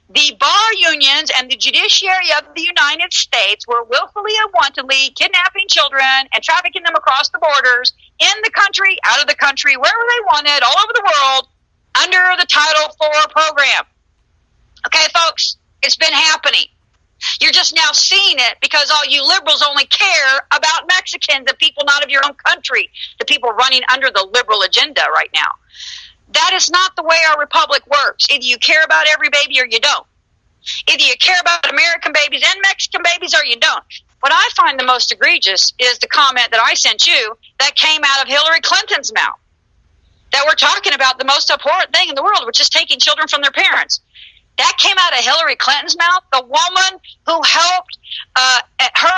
the bar unions and the judiciary of the United States were willfully and wantonly kidnapping children and trafficking them across the borders, in the country, out of the country, wherever they wanted, all over the world, under the Title IV program. Okay, folks, it's been happening. You're just now seeing it because all you liberals only care about Mexicans, the people not of your own country, the people running under the liberal agenda right now. That is not the way our republic works. Either you care about every baby or you don't. Either you care about American babies and Mexican babies or you don't. What I find the most egregious is the comment that I sent you that came out of Hillary Clinton's mouth. That we're talking about the most abhorrent thing in the world, which is taking children from their parents. That came out of Hillary Clinton's mouth. The woman who helped, her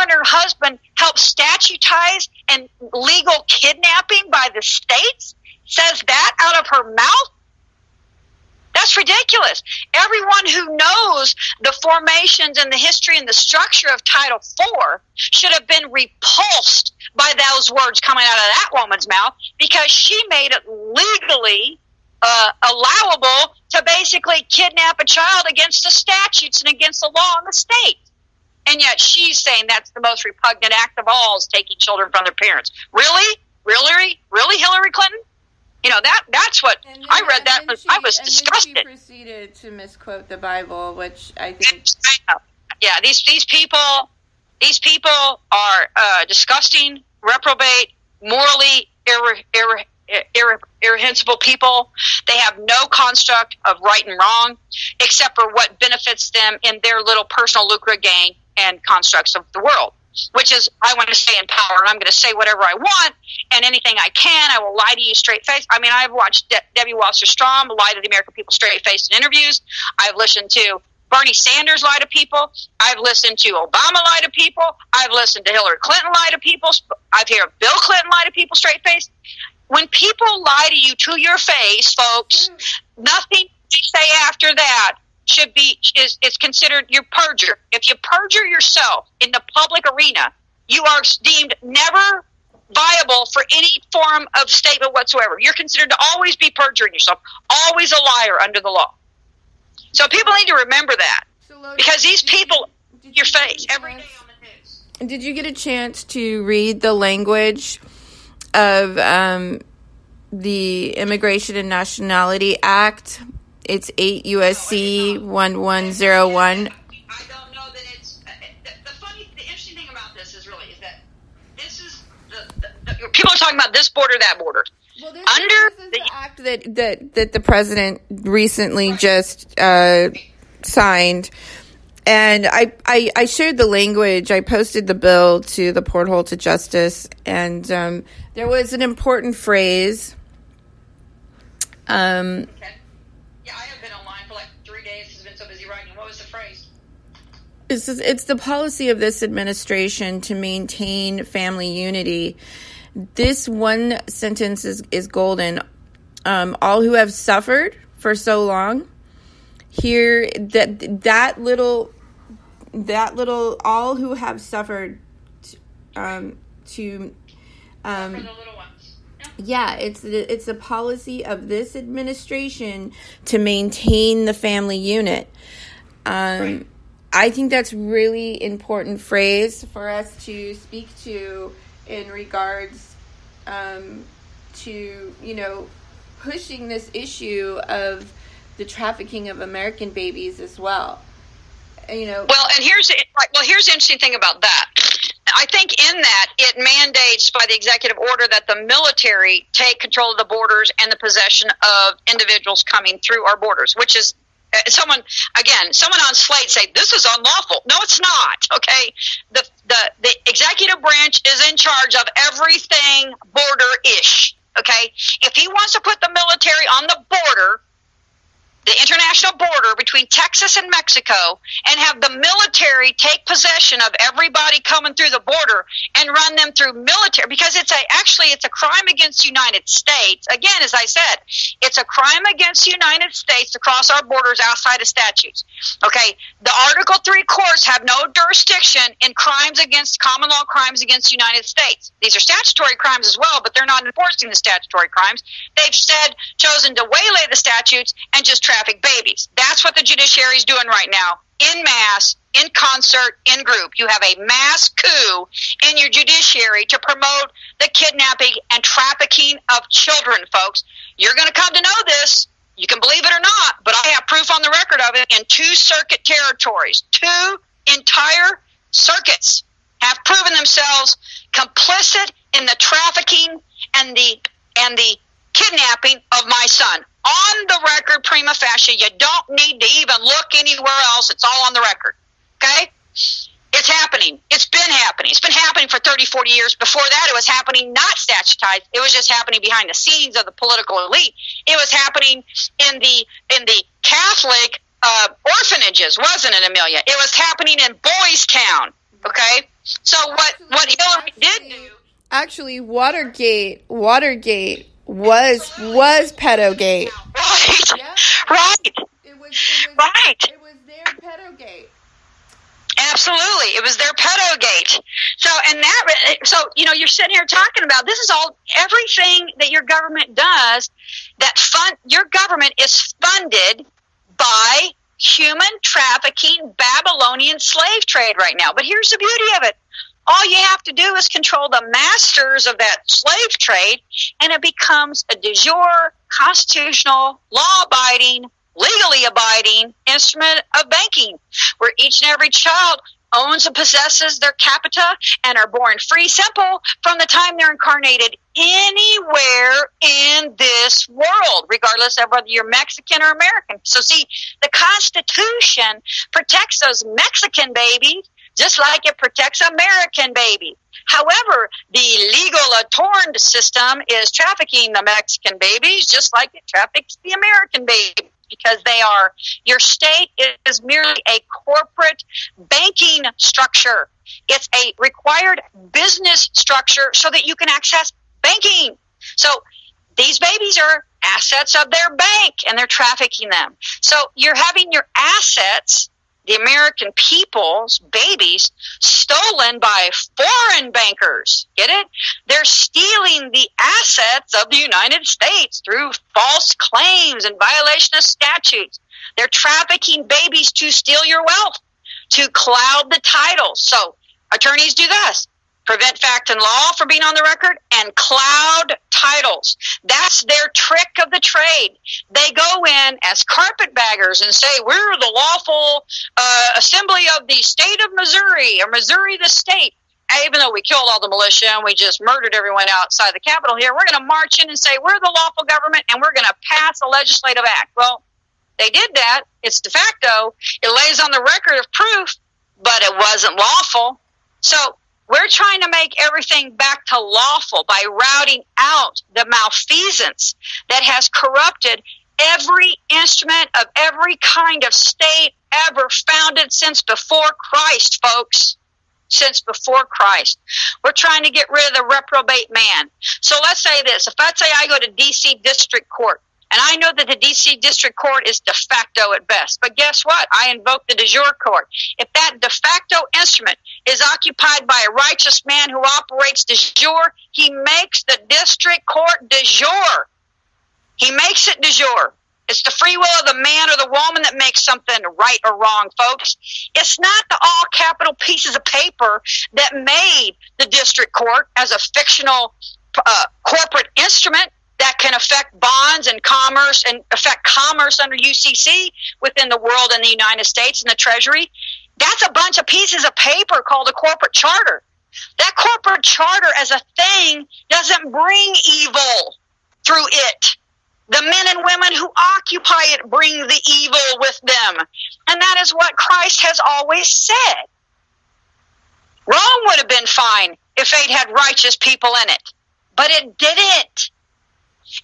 and her husband help statutize and legal kidnapping by the states, says that out of her mouth? That's ridiculous. Everyone who knows the formations and the history and the structure of Title IV should have been repulsed by those words coming out of that woman's mouth because she made it legally allowable to basically kidnap a child against the statutes and against the law in the state. And yet she's saying that's the most repugnant act of all, is taking children from their parents. Really? Really? Really, Hillary Clinton? You know, that's what I read. That I was disgusted. And then she proceeded to misquote the Bible, which I think. Yeah, these people are disgusting, reprobate, morally irreprehensible people. They have no construct of right and wrong, except for what benefits them in their little personal lucre gain and constructs of the world. Which is, I want to stay in power, and I'm going to say whatever I want, and anything I can, I will lie to you straight face. I mean, I've watched Debbie Wasser-Strom lie to the American people straight face in interviews. I've listened to Bernie Sanders lie to people. I've listened to Obama lie to people. I've listened to Hillary Clinton lie to people. I've heard Bill Clinton lie to people straight face. When people lie to you to your face, folks, nothing they say after that is considered your perjure. If you perjure yourself in the public arena, you are deemed never viable for any form of statement whatsoever. You're considered to always be perjuring yourself, always a liar under the law. So people need to remember that, because these people, your face every day on the news. Did you get a chance to read the language of the Immigration and Nationality Act? It's 8 U.S.C. 1101. I don't know that it's the interesting thing about this is that this is the people are talking about this border, that border. Well, this Under is the act that the president recently just signed. And I shared the language. I posted the bill to the Porthole to Justice, and there was an important phrase. Okay. Yeah, I have been online for like 3 days. It's been so busy writing. What was the phrase? It's the policy of this administration to maintain family unity. This one sentence is golden. All who have suffered for so long. Here, that little, all who have suffered, For the little ones. yeah, it's a policy of this administration to maintain the family unit. Right. I think that's really important phrase for us to speak to in regards to, pushing this issue of the trafficking of American babies as well. Well, and here's the interesting thing about that. I think in that it mandates by the executive order that the military take control of the borders and the possession of individuals coming through our borders, which is someone on Slate say this is unlawful. No, it's not. Okay, the executive branch is in charge of everything border-ish. Okay, if he wants to put the military on the border, the international border between Texas and Mexico, and have the military take possession of everybody coming through the border and run them through military, because it's a crime against the United States. Again, as I said, it's a crime against the United States to cross our borders outside of statutes. Okay, the Article 3 courts have no jurisdiction in common law crimes against the United States. These are statutory crimes as well, but they're not enforcing the statutory crimes. They've chosen to waylay the statutes and just traffic babies. That's what the judiciary is doing right now, in mass, in concert, in group. You have a mass coup in your judiciary to promote the kidnapping and trafficking of children, folks. You're going to come to know this. You can believe it or not, but I have proof on the record of it in 2 circuit territories. 2 entire circuits have proven themselves complicit in the trafficking and the kidnapping of my son. On the record, prima facie. You don't need to even look anywhere else. It's all on the record. Okay? It's happening. It's been happening. It's been happening for 30, 40 years. Before that, it was happening not statutized. It was just happening behind the scenes of the political elite. It was happening in the Catholic orphanages, wasn't it, Amelia? It was happening in Boys Town. Okay? So what Hillary did do... Actually, Watergate was pedogate. Right. Yeah. Right. It was Right. It was their pedogate. Absolutely. It was their pedogate. So you're sitting here talking about this is all, everything that your government does, your government is funded by human trafficking, Babylonian slave trade right now. But here's the beauty of it. All you have to do is control the masters of that slave trade, and it becomes a de jure, constitutional, law-abiding, legally abiding instrument of banking, where each and every child owns and possesses their capita and are born free, simple, from the time they're incarnated anywhere in this world, regardless of whether you're Mexican or American. So see, the Constitution protects those Mexican babies just like it protects American babies. However, the legal attorney system is trafficking the Mexican babies just like it traffics the American babies, because your state is merely a corporate banking structure. It's a required business structure so that you can access banking. So these babies are assets of their bank, and they're trafficking them. So you're having your assets, the American people's babies, stolen by foreign bankers. Get it? They're stealing the assets of the United States through false claims and violation of statutes. They're trafficking babies to steal your wealth, to cloud the titles. So attorneys do this: prevent fact and law from being on the record, and cloud titles. That's their trick of the trade. They go in as carpetbaggers and say, we're the lawful assembly of the state of Missouri, or Missouri the state. even though we killed all the militia and we just murdered everyone outside the Capitol here, we're going to march in and say, we're the lawful government and we're going to pass a legislative act. Well, they did that. It's de facto. It lays on the record of proof, but it wasn't lawful. So we're trying to make everything back to lawful by routing out the malfeasance that has corrupted every instrument of every kind of state ever founded since before Christ, folks. Since before Christ. We're trying to get rid of the reprobate man. So let's say this. If let's say I go to D.C. District Court, and I know that the D.C. District Court is de facto at best, but guess what? I invoke the de jure court. If that de facto instrument is occupied by a righteous man who operates de jure, he makes the district court de jure. He makes it de jure. It's the free will of the man or the woman that makes something right or wrong, folks. It's not the all capital pieces of paper that made the district court as a fictional corporate instrument that can affect bonds and commerce and affect commerce under UCC within the world and the United States and the Treasury. That's a bunch of pieces of paper called a corporate charter. That corporate charter as a thing doesn't bring evil through it. The men and women who occupy it bring the evil with them. And that is what Christ has always said. Rome would have been fine if it had righteous people in it. But it didn't.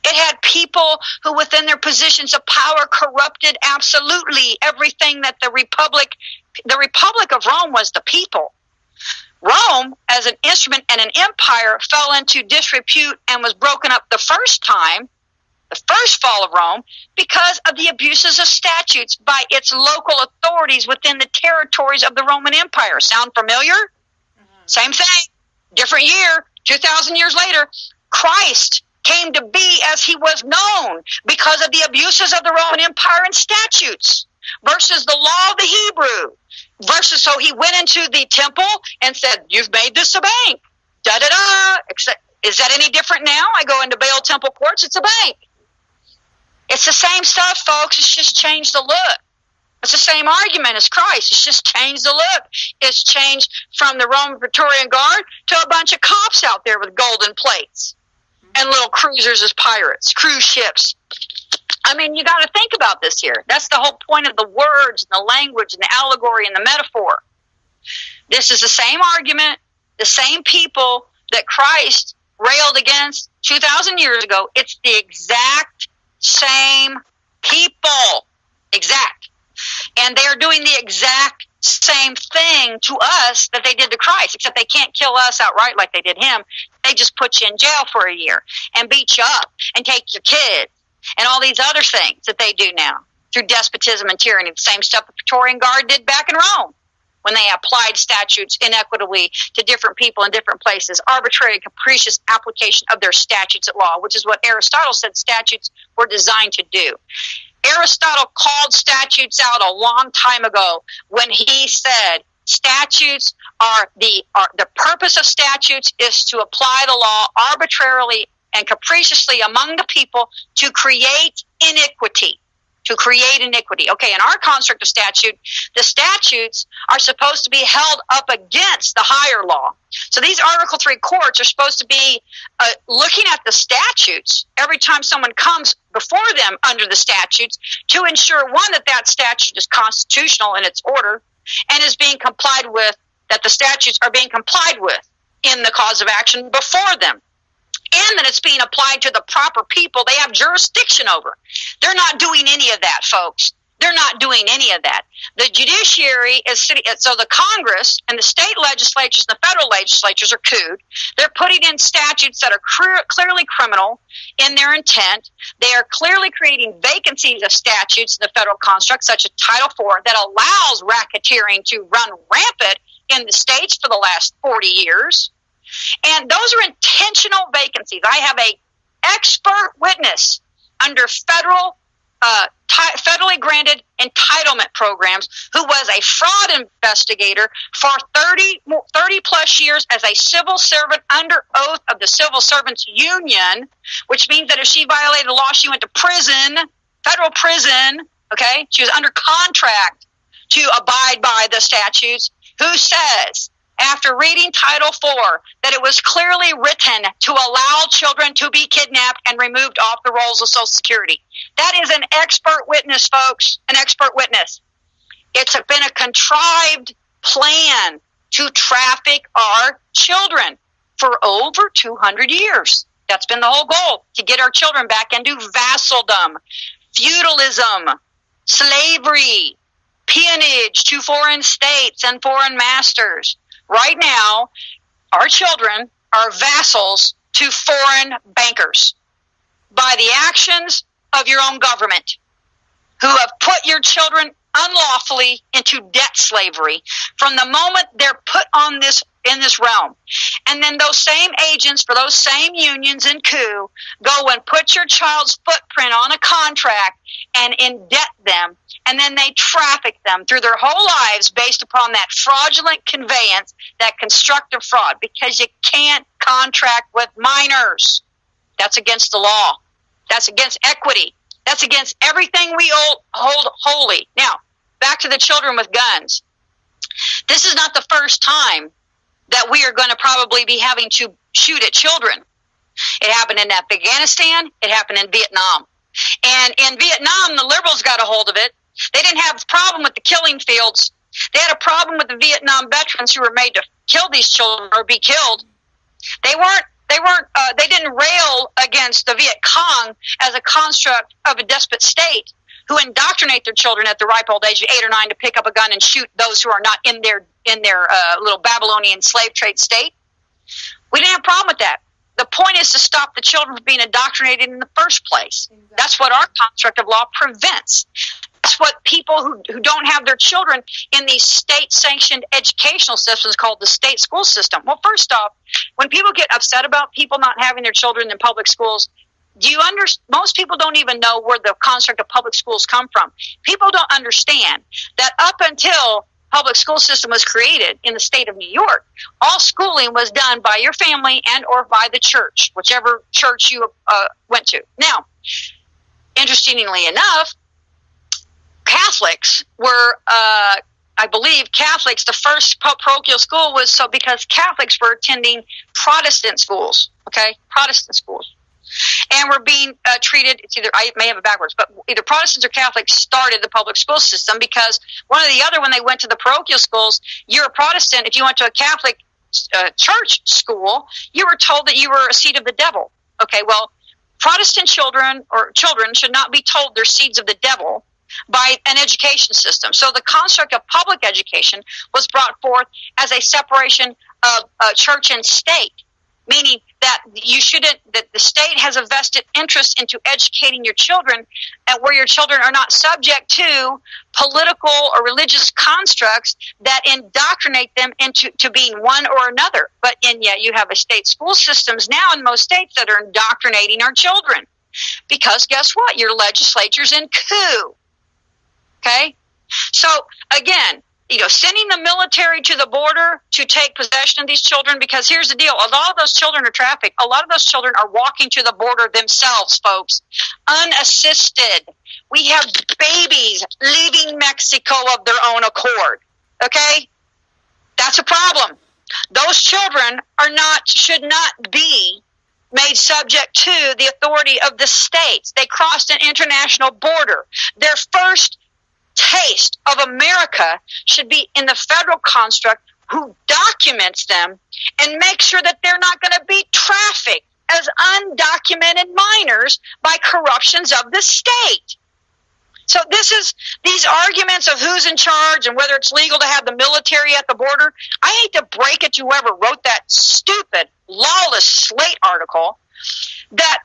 It had people who within their positions of power corrupted absolutely everything that the Republic of Rome was the people. Rome, as an instrument and an empire, fell into disrepute and was broken up the first time, the first fall of Rome, because of the abuses of statutes by its local authorities within the territories of the Roman Empire. Sound familiar? Mm-hmm. Same thing. Different year. 2,000 years later, Christ came to be as he was known because of the abuses of the Roman Empire and statutes versus the law of the Hebrew. Versus, so he went into the temple and said, you've made this a bank. Da-da-da. Is that any different now? I go into Baal Temple courts, it's a bank. It's the same stuff, folks. It's just changed the look. It's the same argument as Christ. It's just changed the look. It's changed from the Roman Praetorian Guard to a bunch of cops out there with golden plates and little cruisers as pirates, cruise ships. I mean, you got to think about this here. That's the whole point of the words and the language and the allegory and the metaphor. This is the same argument, the same people that Christ railed against 2,000 years ago. It's the exact same people. Exact. And they are doing the exact same thing to us that they did to Christ, except they can't kill us outright like they did him. They just put you in jail for a year and beat you up and take your kids and all these other things that they do now through despotism and tyranny. The same stuff the Praetorian Guard did back in Rome when they applied statutes inequitably to different people in different places, arbitrary, capricious application of their statutes at law, which is what Aristotle said statutes were designed to do. Aristotle called statutes out a long time ago when he said statutes the purpose of statutes is to apply the law arbitrarily and capriciously among the people to create iniquity. To create iniquity. Okay, in our construct of statute, the statutes are supposed to be held up against the higher law. So these Article 3 courts are supposed to be looking at the statutes every time someone comes before them under the statutes to ensure, one, that statute is constitutional in its order and is being complied with, that the statutes are being complied with in the cause of action before them. And that it's being applied to the proper people they have jurisdiction over. They're not doing any of that, folks. They're not doing any of that. The judiciary is so the Congress and the state legislatures and the federal legislatures are cooed. They're putting in statutes that are clearly criminal in their intent. They are clearly creating vacancies of statutes in the federal construct, such as Title IV, that allows racketeering to run rampant in the states for the last 40 years. And those are intentional vacancies. I have a expert witness under federally granted entitlement programs who was a fraud investigator for 30 plus years as a civil servant under oath of the Civil Servants Union, which means that if she violated the law, she went to prison, federal prison, okay? She was under contract to abide by the statutes. Who says after reading Title IV that it was clearly written to allow children to be kidnapped and removed off the rolls of Social Security. That is an expert witness, folks, an expert witness. It's been a contrived plan to traffic our children for over 200 years. That's been the whole goal, to get our children back into vassaldom, feudalism, slavery, peonage to foreign states and foreign masters. Right now, our children are vassals to foreign bankers by the actions of your own government, who have put your children unlawfully into debt slavery from the moment they're put on this in this realm. And then those same agents for those same unions in coup go and put your child's footprint on a contract and indebt them, and then they traffic them through their whole lives based upon that fraudulent conveyance, that constructive fraud, because you can't contract with minors. That's against the law. That's against equity. That's against everything we hold holy. Now, back to the children with guns. This is not the first time that we are going to probably be having to shoot at children. It happened in Afghanistan. It happened in Vietnam. And in Vietnam, the liberals got a hold of it. They didn't have a problem with the killing fields. They had a problem with the Vietnam veterans who were made to kill these children or be killed. They didn't rail against the Viet Cong as a construct of a despot state who indoctrinate their children at the ripe old age of 8 or 9 to pick up a gun and shoot those who are not in their little Babylonian slave trade state. We didn't have a problem with that. The point is to stop the children from being indoctrinated in the first place. Exactly. That's what our construct of law prevents. That's what people who don't have their children in these state-sanctioned educational systems called the state school system. Well, first off, when people get upset about people not having their children in public schools, most people don't even know where the construct of public schools come from. People don't understand that up until public school system was created in the state of New York, all schooling was done by your family and or by the church, whichever church you went to. Now, interestingly enough, Catholics were, I believe, Catholics, the first parochial school was so because Catholics were attending Protestant schools, okay? Protestant schools. And were being treated, it's either, I may have it backwards, but either Protestants or Catholics started the public school system because one or the other, when they went to the parochial schools, you're a Protestant. If you went to a Catholic church school, you were told that you were a seed of the devil. Okay, well, Protestant children should not be told they're seeds of the devil by an education system. So the construct of public education was brought forth as a separation of church and state, meaning that that the state has a vested interest into educating your children, and where your children are not subject to political or religious constructs that indoctrinate them into being one or another. But yet you have a state school systems now in most states that are indoctrinating our children. Because guess what? Your legislature's in coup. Okay? So, again, sending the military to the border to take possession of these children, because here's the deal. A lot of those children are trafficked. A lot of those children are walking to the border themselves, folks, unassisted. We have babies leaving Mexico of their own accord. Okay? That's a problem. Those children should not be made subject to the authority of the states. They crossed an international border. Their first taste of America should be in the federal construct, who documents them and makes sure that they're not going to be trafficked as undocumented minors by corruptions of the state. So these arguments of who's in charge and whether it's legal to have the military at the border, I hate to break it to whoever wrote that stupid, lawless Slate article, that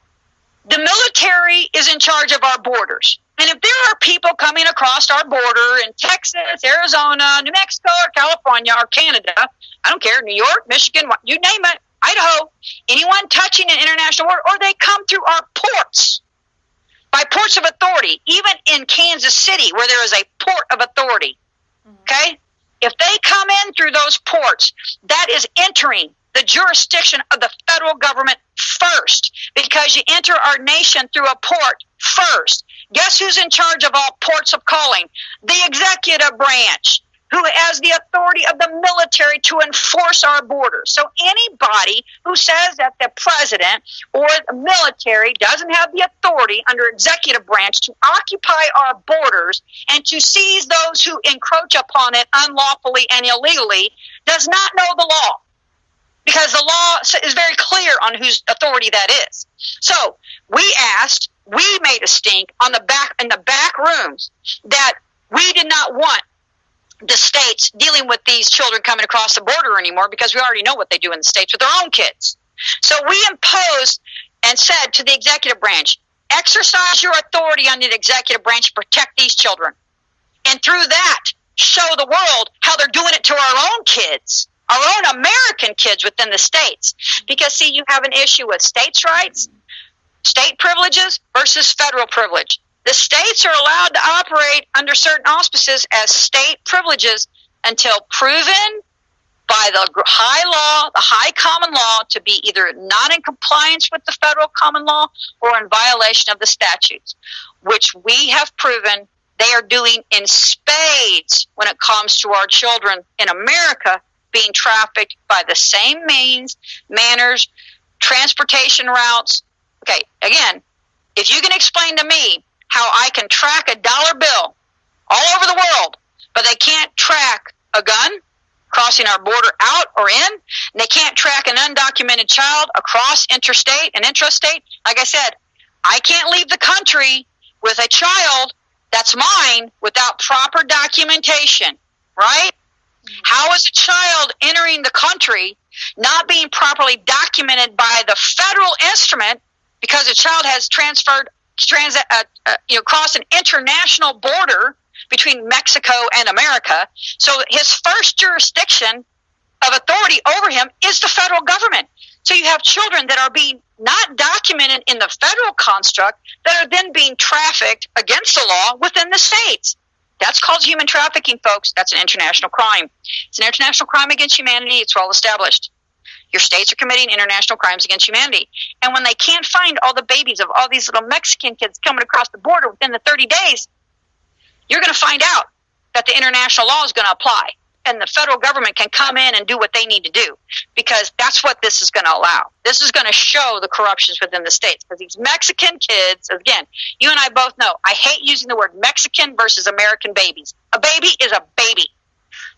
the military is in charge of our borders. And if there are people coming across our border in Texas, Arizona, New Mexico, or California, or Canada, I don't care, New York, Michigan, you name it, Idaho, anyone touching an international border, or they come through our ports, by ports of authority, even in Kansas City, where there is a port of authority, okay? If they come in through those ports, that is entering the jurisdiction of the federal government first, because you enter our nation through a port first. Guess who's in charge of all ports of calling? The executive branch. who has the authority of the military to enforce our borders. So anybody who says that the president or the military doesn't have the authority under executive branch to occupy our borders and to seize those who encroach upon it unlawfully and illegally does not know the law. Because the law is very clear on whose authority that is. So we made a stink in the back rooms that we did not want the states dealing with these children coming across the border anymore, because we already know what they do in the states with their own kids. So we imposed and said to the executive branch, exercise your authority on the executive branch to protect these children. And through that, show the world how they're doing it to our own kids, our own American kids within the states. Because, see, you have an issue with states' rights, state privileges versus federal privilege. The states are allowed to operate under certain auspices as state privileges until proven by the high law, the high common law, to be either not in compliance with the federal common law or in violation of the statutes, which we have proven they are doing in spades when it comes to our children in America being trafficked by the same means, manners, transportation routes. Okay, again, if you can explain to me how I can track a dollar bill all over the world, but they can't track a gun crossing our border out or in, and they can't track an undocumented child across interstate and intrastate. Like I said, I can't leave the country with a child that's mine without proper documentation, right? How is a child entering the country not being properly documented by the federal instrument because a child has crossed an international border between Mexico and America? So his first jurisdiction of authority over him is the federal government. So you have children that are being not documented in the federal construct that are then being trafficked against the law within the states. That's called human trafficking, folks. That's an international crime. It's an international crime against humanity. It's well established. Your states are committing international crimes against humanity. And when they can't find all the babies of all these little Mexican kids coming across the border within the 30 days, you're going to find out that the international law is going to apply. And the federal government can come in and do what they need to do, because that's what this is going to allow. This is going to show the corruptions within the states, because these Mexican kids, again, you and I both know, I hate using the word Mexican versus American babies. A baby is a baby.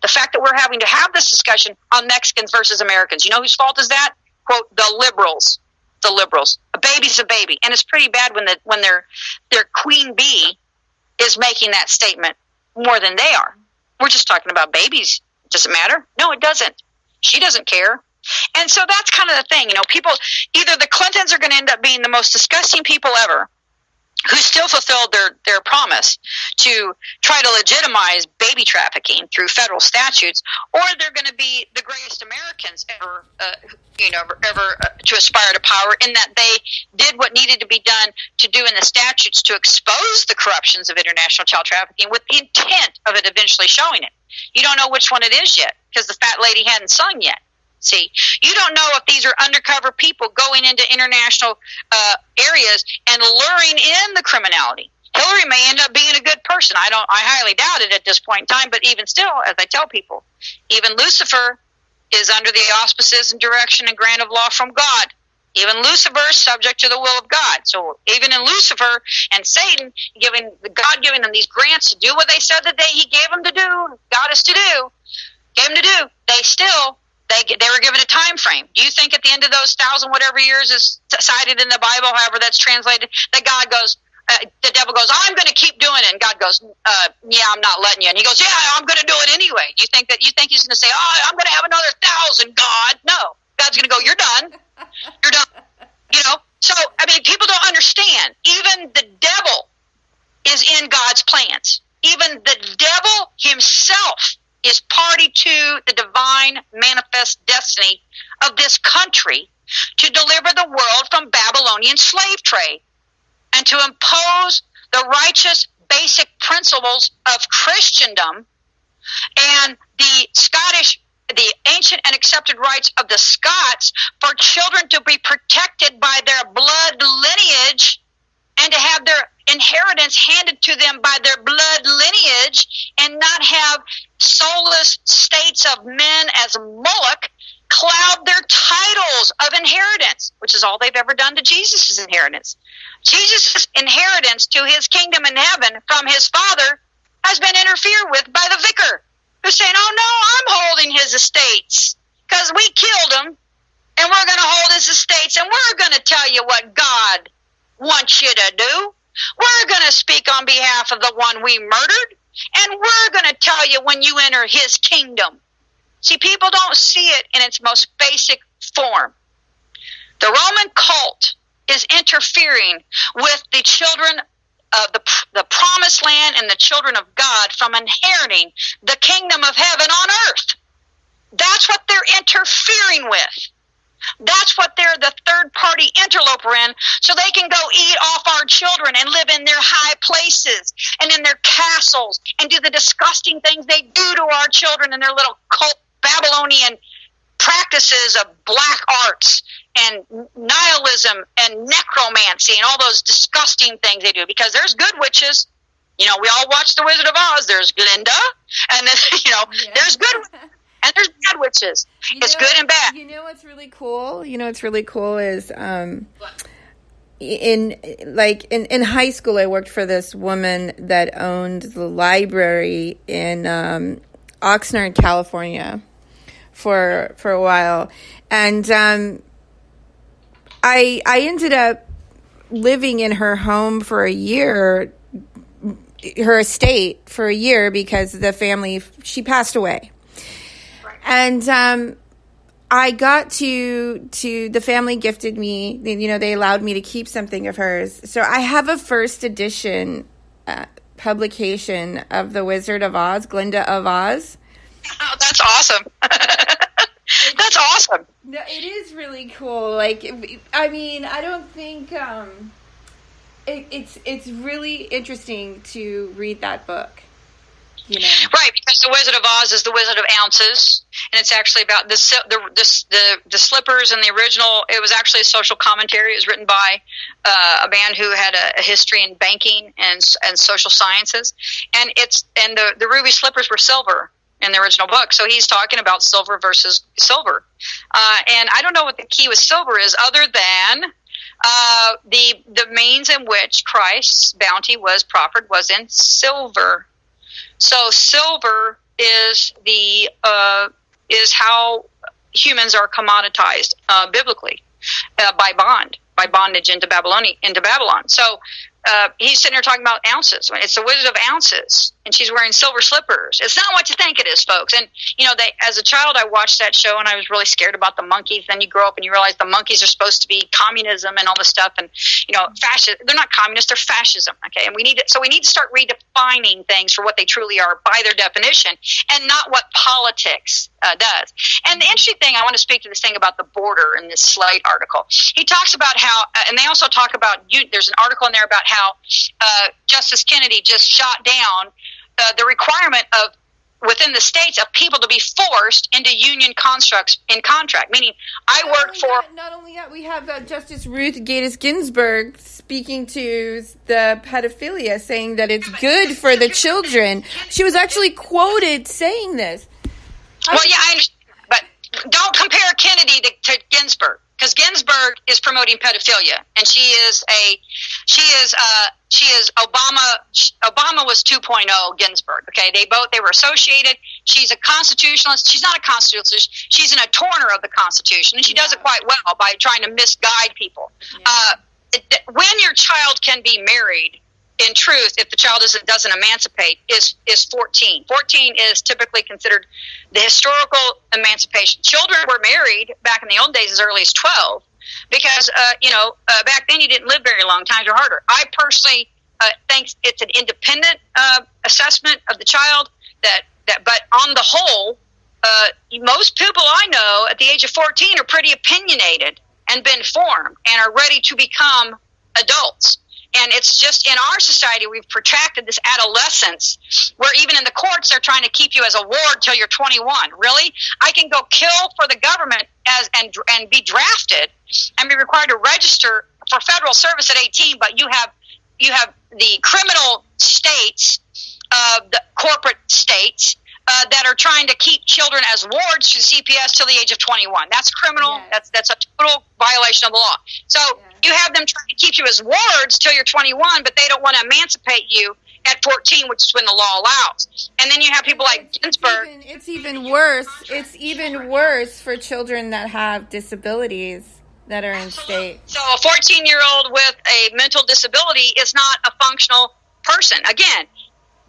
The fact that we're having to have this discussion on Mexicans versus Americans, you know whose fault is that? Quote, the liberals. The liberals. A baby's a baby. And it's pretty bad when their queen bee is making that statement more than they are. We're just talking about babies. Does it matter? No, it doesn't. She doesn't care. And so that's kind of the thing. You know, people, either the Clintons are going to end up being the most disgusting people ever, who still fulfilled their promise to try to legitimize baby trafficking through federal statutes, or they're going to be the greatest Americans ever, to aspire to power, in that they did what needed to be done to do in the statutes to expose the corruptions of international child trafficking with the intent of it eventually showing it. You don't know which one it is yet, because the fat lady hadn't sung yet. See, you don't know if these are undercover people going into international areas and luring in the criminality. Hillary may end up being a good person. I highly doubt it at this point in time, but even still, as I tell people, even Lucifer is under the auspices and direction and grant of law from God. Even Lucifer is subject to the will of God. So even in Lucifer and Satan, God giving them these grants to do what they said that he gave them to do, got us to do, gave them to do, they were given a time frame. Do you think at the end of those 1,000 whatever years is cited in the Bible, however that's translated, that God goes, the devil goes, I'm going to keep doing it, and God goes, yeah, I'm not letting you. And he goes, yeah, I'm going to do it anyway. Do you think he's going to say, oh, I'm going to have another 1,000, God? No, God's going to go, you're done. You're done. You know. So I mean, people don't understand. Even the devil is in God's plans. Even the devil himself is party to the divine manifest destiny of this country to deliver the world from Babylonian slave trade and to impose the righteous basic principles of Christendom and the ancient and accepted rights of the Scots for children to be protected by their blood lineage and to have their inheritance handed to them by their blood lineage and not have soulless states of men as Moloch cloud their titles of inheritance, which is all they've ever done to Jesus' inheritance. Jesus' inheritance to his kingdom in heaven from his Father has been interfered with by the vicar, who's saying, oh no, I'm holding his estates because we killed him, and we're going to hold his estates, and we're going to tell you what God wants you to do. We're going to speak on behalf of the one we murdered, and we're going to tell you when you enter his kingdom. See, people don't see it in its most basic form. The Roman cult is interfering with the children of the promised land and the children of God from inheriting the kingdom of heaven on earth. That's what they're interfering with. That's what they're the third-party interloper in, so they can go eat off our children and live in their high places and in their castles and do the disgusting things they do to our children in their little cult Babylonian practices of black arts and nihilism and necromancy and all those disgusting things they do, because there's good witches. You know, we all watch The Wizard of Oz. There's Glinda, and then, there's good and there's bad witches. It's good and bad. You know what's really cool? Is in high school I worked for this woman that owned the library in Oxnard, California for a while. And I ended up living in her home for a year, her estate for a year, because the family, she passed away. And I got to the family gifted me, they allowed me to keep something of hers. So I have a first edition publication of The Wizard of Oz, Glinda of Oz. Oh, that's awesome. That's awesome. No, it is really cool. I don't think it's really interesting to read that book. Right, because The Wizard of Oz is the Wizard of Ounces, and it's actually about the slippers in the original. It was actually a social commentary. It was written by a man who had a history in banking and social sciences, and the ruby slippers were silver in the original book. So he's talking about silver versus silver, and I don't know what the key with silver is, other than the means in which Christ's bounty was proffered was in silver. So silver is how humans are commoditized biblically by bondage into Babylon. So he's sitting there talking about ounces. It's the Wizard of Ounces, and she's wearing silver slippers. It's not what you think it is, folks. And as a child, I watched that show, and I was really scared about the monkeys. Then you grow up and you realize the monkeys are supposed to be communism and all this stuff. And fascist. They're not communists; they're fascism. Okay, and we need to start redefining things for what they truly are by their definition, and not what politics does. And the interesting thing, I want to speak to this thing about the border in this Slate article. He talks about how, and they also talk about. There's an article in there about how Justice Kennedy just shot down the requirement of within the states of people to be forced into union constructs in contract. Meaning, Not only that, we have Justice Ruth Gates Ginsburg speaking to the pedophilia, saying that it's good for the children. She was actually quoted saying this. Well, yeah, I understand, but don't compare Kennedy to Ginsburg. Because Ginsburg is promoting pedophilia, and she is Obama. Obama was 2.0 Ginsburg. Okay, they were associated. She's a constitutionalist. She's not a constitutionalist. She's an attorney of the Constitution, and she does it quite well by trying to misguide people. Yeah. When your child can be married, in truth, if the child doesn't emancipate, is 14. 14 is typically considered the historical emancipation. Children were married back in the old days as early as 12 because, back then you didn't live very long. Times are harder. I personally think it's an independent assessment of the child but on the whole, most people I know at the age of 14 are pretty opinionated and been formed and are ready to become adults. And it's just in our society, we've protracted this adolescence where even in the courts, they're trying to keep you as a ward till you're 21. Really? I can go kill for the government and be drafted and be required to register for federal service at 18, but you have the criminal states the corporate states that are trying to keep children as wards to CPS till the age of 21. That's criminal. Yes. That's a total violation of the law. So you have them trying to keep you as wards till you're 21, but they don't want to emancipate you at 14, which is when the law allows. And then you have people like Ginsburg. It's even worse. It's even worse for children that have disabilities that are in state. So a 14-year-old with a mental disability is not a functional person. Again,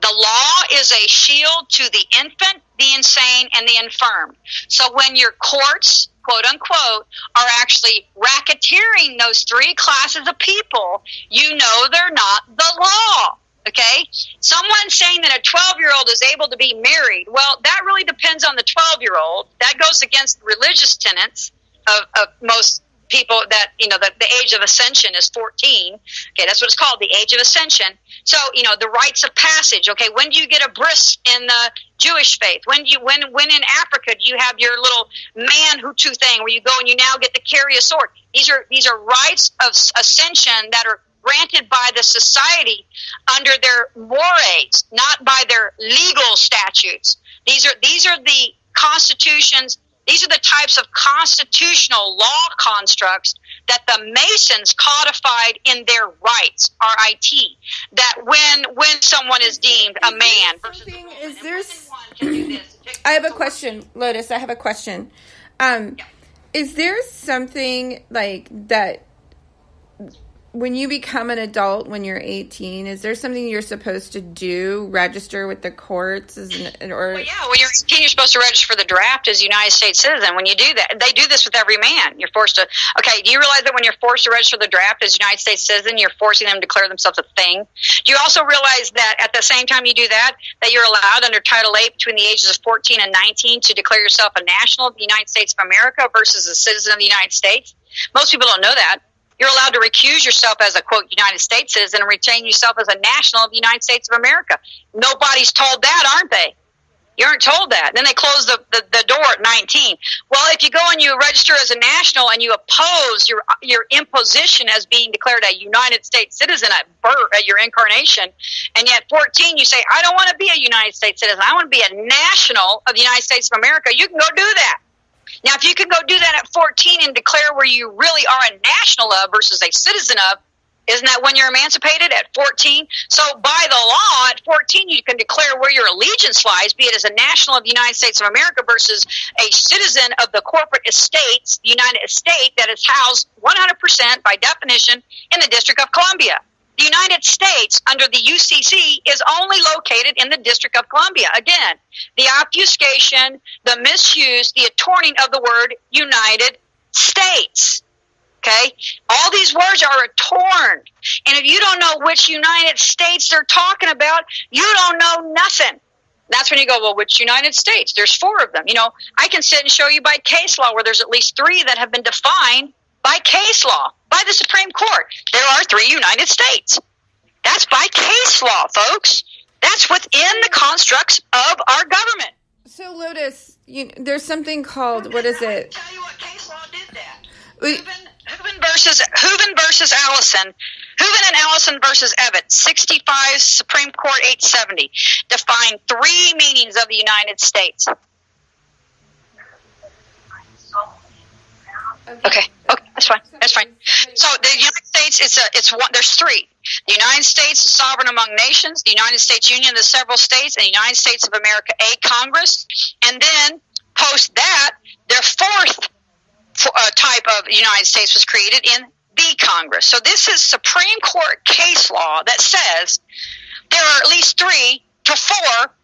the law is a shield to the infant, the insane, and the infirm. So when your courts, quote unquote, are actually racketeering those three classes of people, you know they're not the law. Okay? Someone saying that a 12-year-old is able to be married, well, that really depends on the 12-year-old. That goes against the religious tenets of most people that, the age of ascension is 14. Okay, that's what it's called, the age of ascension. So, the rites of passage. Okay, when do you get a bris in the Jewish faith? When in Africa do you have your little man hutu thing where you go and you now get to carry a sword? These are rites of ascension that are granted by the society under their mores, not by their legal statutes. These are the constitutions. These are the types of constitutional law constructs that the Masons codified in their rights, R-I-T, that when someone is deemed a man. I have a question, Lotus. I have a question. Is there something like that when you become an adult, when you're 18, is there something you're supposed to do, register with the courts? Well, yeah, when you're 18, you're supposed to register for the draft as a United States citizen. When you do that, they do this with every man. You're forced to, okay, do you realize that when you're forced to register for the draft as a United States citizen, you're forcing them to declare themselves a thing? Do you also realize that at the same time you do that you're allowed under Title 8 between the ages of 14 and 19 to declare yourself a national of the United States of America versus a citizen of the United States? Most people don't know that. You're allowed to recuse yourself as a, quote, United States citizen and retain yourself as a national of the United States of America. Nobody's told that, aren't they? You aren't told that. Then they close the door at 19. Well, if you go and you register as a national and you oppose your imposition as being declared a United States citizen at birth, at your incarnation, and yet 14 you say, I don't want to be a United States citizen. I want to be a national of the United States of America. You can go do that. Now, if you can go do that at 14 and declare where you really are a national of versus a citizen of, isn't that when you're emancipated at 14? So by the law, at 14, you can declare where your allegiance lies, be it as a national of the United States of America versus a citizen of the corporate estates, the United States, that is housed 100% by definition in the District of Columbia. The United States, under the UCC, is only located in the District of Columbia. Again, the obfuscation, the misuse, the attorning of the word United States. Okay? All these words are adorned. And if you don't know which United States they're talking about, you don't know nothing. That's when you go, well, which United States? There's 4 of them. I can sit and show you by case law where there's at least 3 that have been defined by case law, by the Supreme Court. There are 3 United States. That's by case law, folks. That's within the constructs of our government. So, Lotus, there's something called, what is it? I can tell you what case law did that. Hooven versus Allison. Hooven and Allison versus Evett, 65 Supreme Court 870, defined 3 meanings of the United States. Okay, that's fine. So the United States, it's one. There's 3. The United States is sovereign among nations. The United States Union, the several states, and the United States of America, a Congress. And then post that, their 4th type of United States was created in the Congress. So this is Supreme Court case law that says there are at least 3 to 4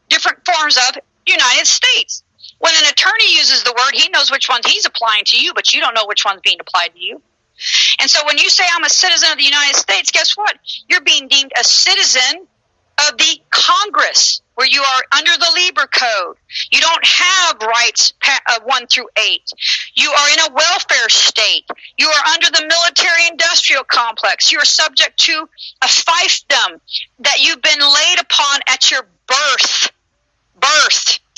different forms of United States. When an attorney uses the word, he knows which ones he's applying to you, but you don't know which one's being applied to you. And so when you say I'm a citizen of the United States, guess what? You're being deemed a citizen of the Congress, where you are under the Lieber Code. You don't have rights 1 through 8. You are in a welfare state. You are under the military-industrial complex. You are subject to a fiefdom that you've been laid upon at your birth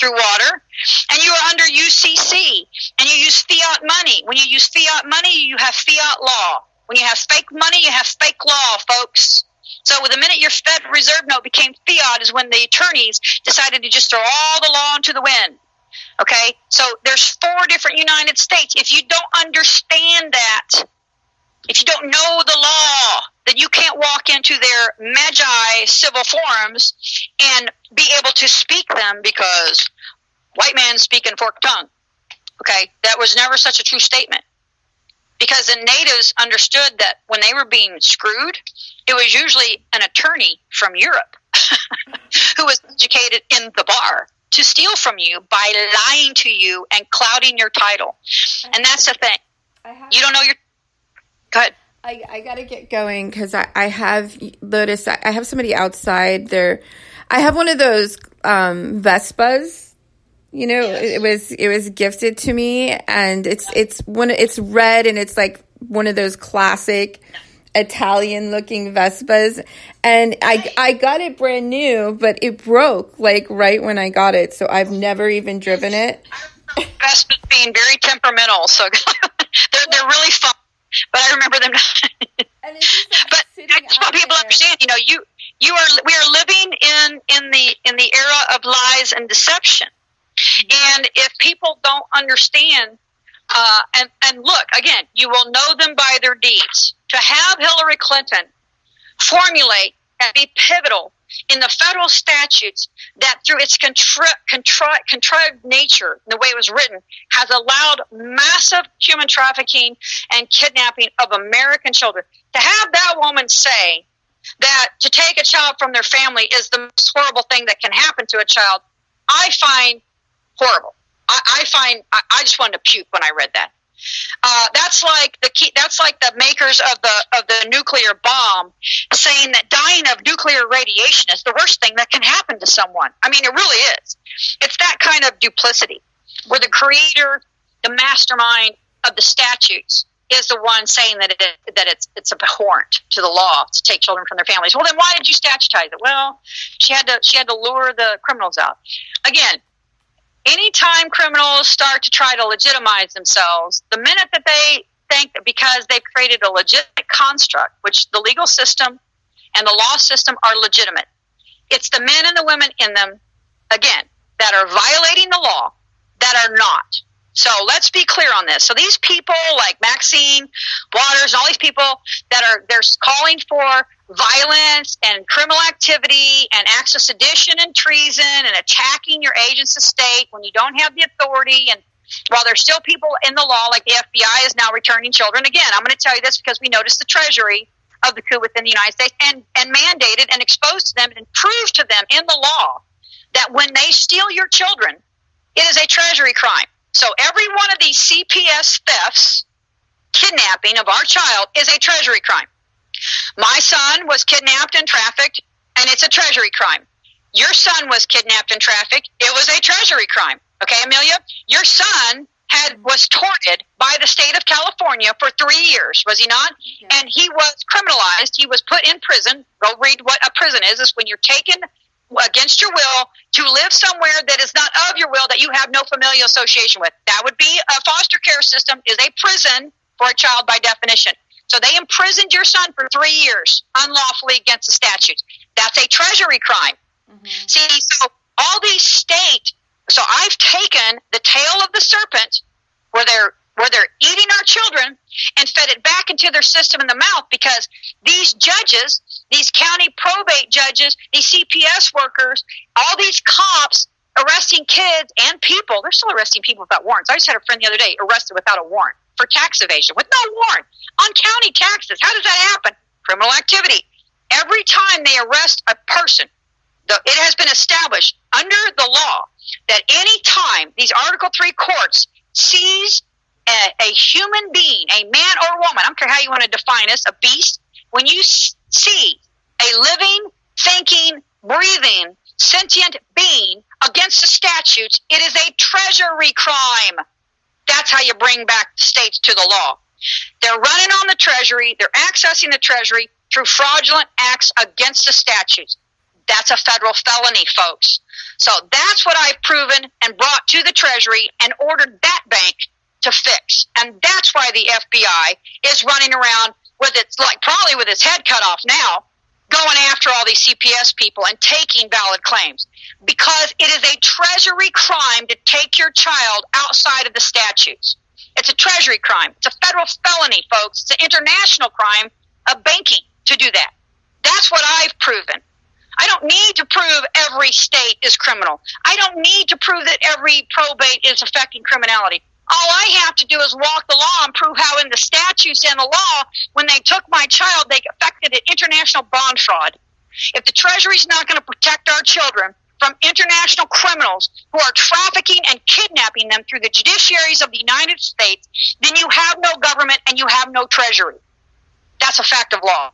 through water, and you are under UCC, and you use fiat money. When you use fiat money, you have fiat law. When you have fake money, you have fake law, folks. So the minute your Federal Reserve note became fiat is when the attorneys decided to just throw all the law into the wind. Okay? So there's 4 different United States. If you don't understand that, if you don't know the law, then you can't walk into their magi civil forums and be able to speak them because white man speaking forked tongue. Okay? That was never such a true statement. Because the natives understood that when they were being screwed, it was usually an attorney from Europe who was educated in the bar to steal from you by lying to you and clouding your title. And that's the thing. You don't know your... Go ahead. I got to get going because I have, Lotus, I have somebody outside there. I have one of those Vespas. You know, yes. It was gifted to me, and it's red, and it's like one of those classic Italian looking Vespas, and I got it brand new, but it broke like right when I got it, so I've never even driven it. Vespas being very temperamental, so they're really fun, but I remember them. But that's what people understand. You know, we are living in the era of lies and deception. And if people don't understand, and look, again, you will know them by their deeds. To have Hillary Clinton formulate and be pivotal in the federal statutes that through its contrived nature, the way it was written, has allowed massive human trafficking and kidnapping of American children. To have that woman say that to take a child from their family is the most horrible thing that can happen to a child, I find horrible. I just wanted to puke when I read that. That's like the makers of the nuclear bomb saying that dying of nuclear radiation is the worst thing that can happen to someone. I mean, it really is. It's that kind of duplicity where the creator, the mastermind of the statutes, is the one saying that it's abhorrent to the law to take children from their families. Well, then why did you statutize it? Well, she had to lure the criminals out. Again, anytime criminals start to try to legitimize themselves, the minute that they think that because they've created a legitimate construct, which the legal system and the law system are legitimate, it's the men and the women in them, again, that are violating the law that are not. So let's be clear on this. So these people like Maxine Waters and all these people they're calling for violence and criminal activity and acts of sedition and treason and attacking your agents of state when you don't have the authority. And while there's still people in the law, like the FBI is now returning children. Again, I'm going to tell you this because we noticed the treasury of the coup within the United States and mandated and exposed to them and proved to them in the law that when they steal your children, it is a treasury crime. So every one of these CPS thefts, kidnapping of our child, is a treasury crime. My son was kidnapped and trafficked, and it's a treasury crime. Your son was kidnapped and trafficked. It was a treasury crime. Okay, Amelia? Your son was tortured by the state of California for 3 years, was he not? Yeah. And he was criminalized. He was put in prison. Go read what a prison is. It's when you're taken against your will to live somewhere that is not of your will, that you have no familial association with. That would be a foster care system, is a prison for a child by definition. So they imprisoned your son for 3 years unlawfully against the statutes. That's a treasury crime. Mm-hmm. See, so all these so I've taken the tail of the serpent where they're eating our children and fed it back into their system in the mouth, because these judges, these county probate judges, these CPS workers, all these cops arresting kids and people, they're still arresting people without warrants. I just had a friend the other day arrested without a warrant for tax evasion with no warrant on county taxes. How does that happen? Criminal activity. Every time they arrest a person, it has been established under the law that any time these Article 3 courts seize a human being, a man or woman, I don't care how you want to define this, a beast, when you see a living, thinking, breathing, sentient being against the statutes, it is a treasury crime. That's how you bring back the states to the law. They're running on the treasury. They're accessing the treasury through fraudulent acts against the statutes. That's a federal felony, folks. So that's what I've proven and brought to the treasury and ordered that bank to fix. And that's why the FBI is running around with its, probably with its head cut off now, going after all these CPS people and taking valid claims, because it is a Treasury crime to take your child outside of the statutes. It's a Treasury crime. It's a federal felony, folks. It's an international crime of banking to do that. That's what I've proven. I don't need to prove every state is criminal. I don't need to prove that every probate is affecting criminality. All I have to do is walk the law and prove how in the statutes and the law, when they took my child, they affected an international bond fraud. If the Treasury's not going to protect our children from international criminals who are trafficking and kidnapping them through the judiciaries of the United States, then you have no government and you have no Treasury. That's a fact of law.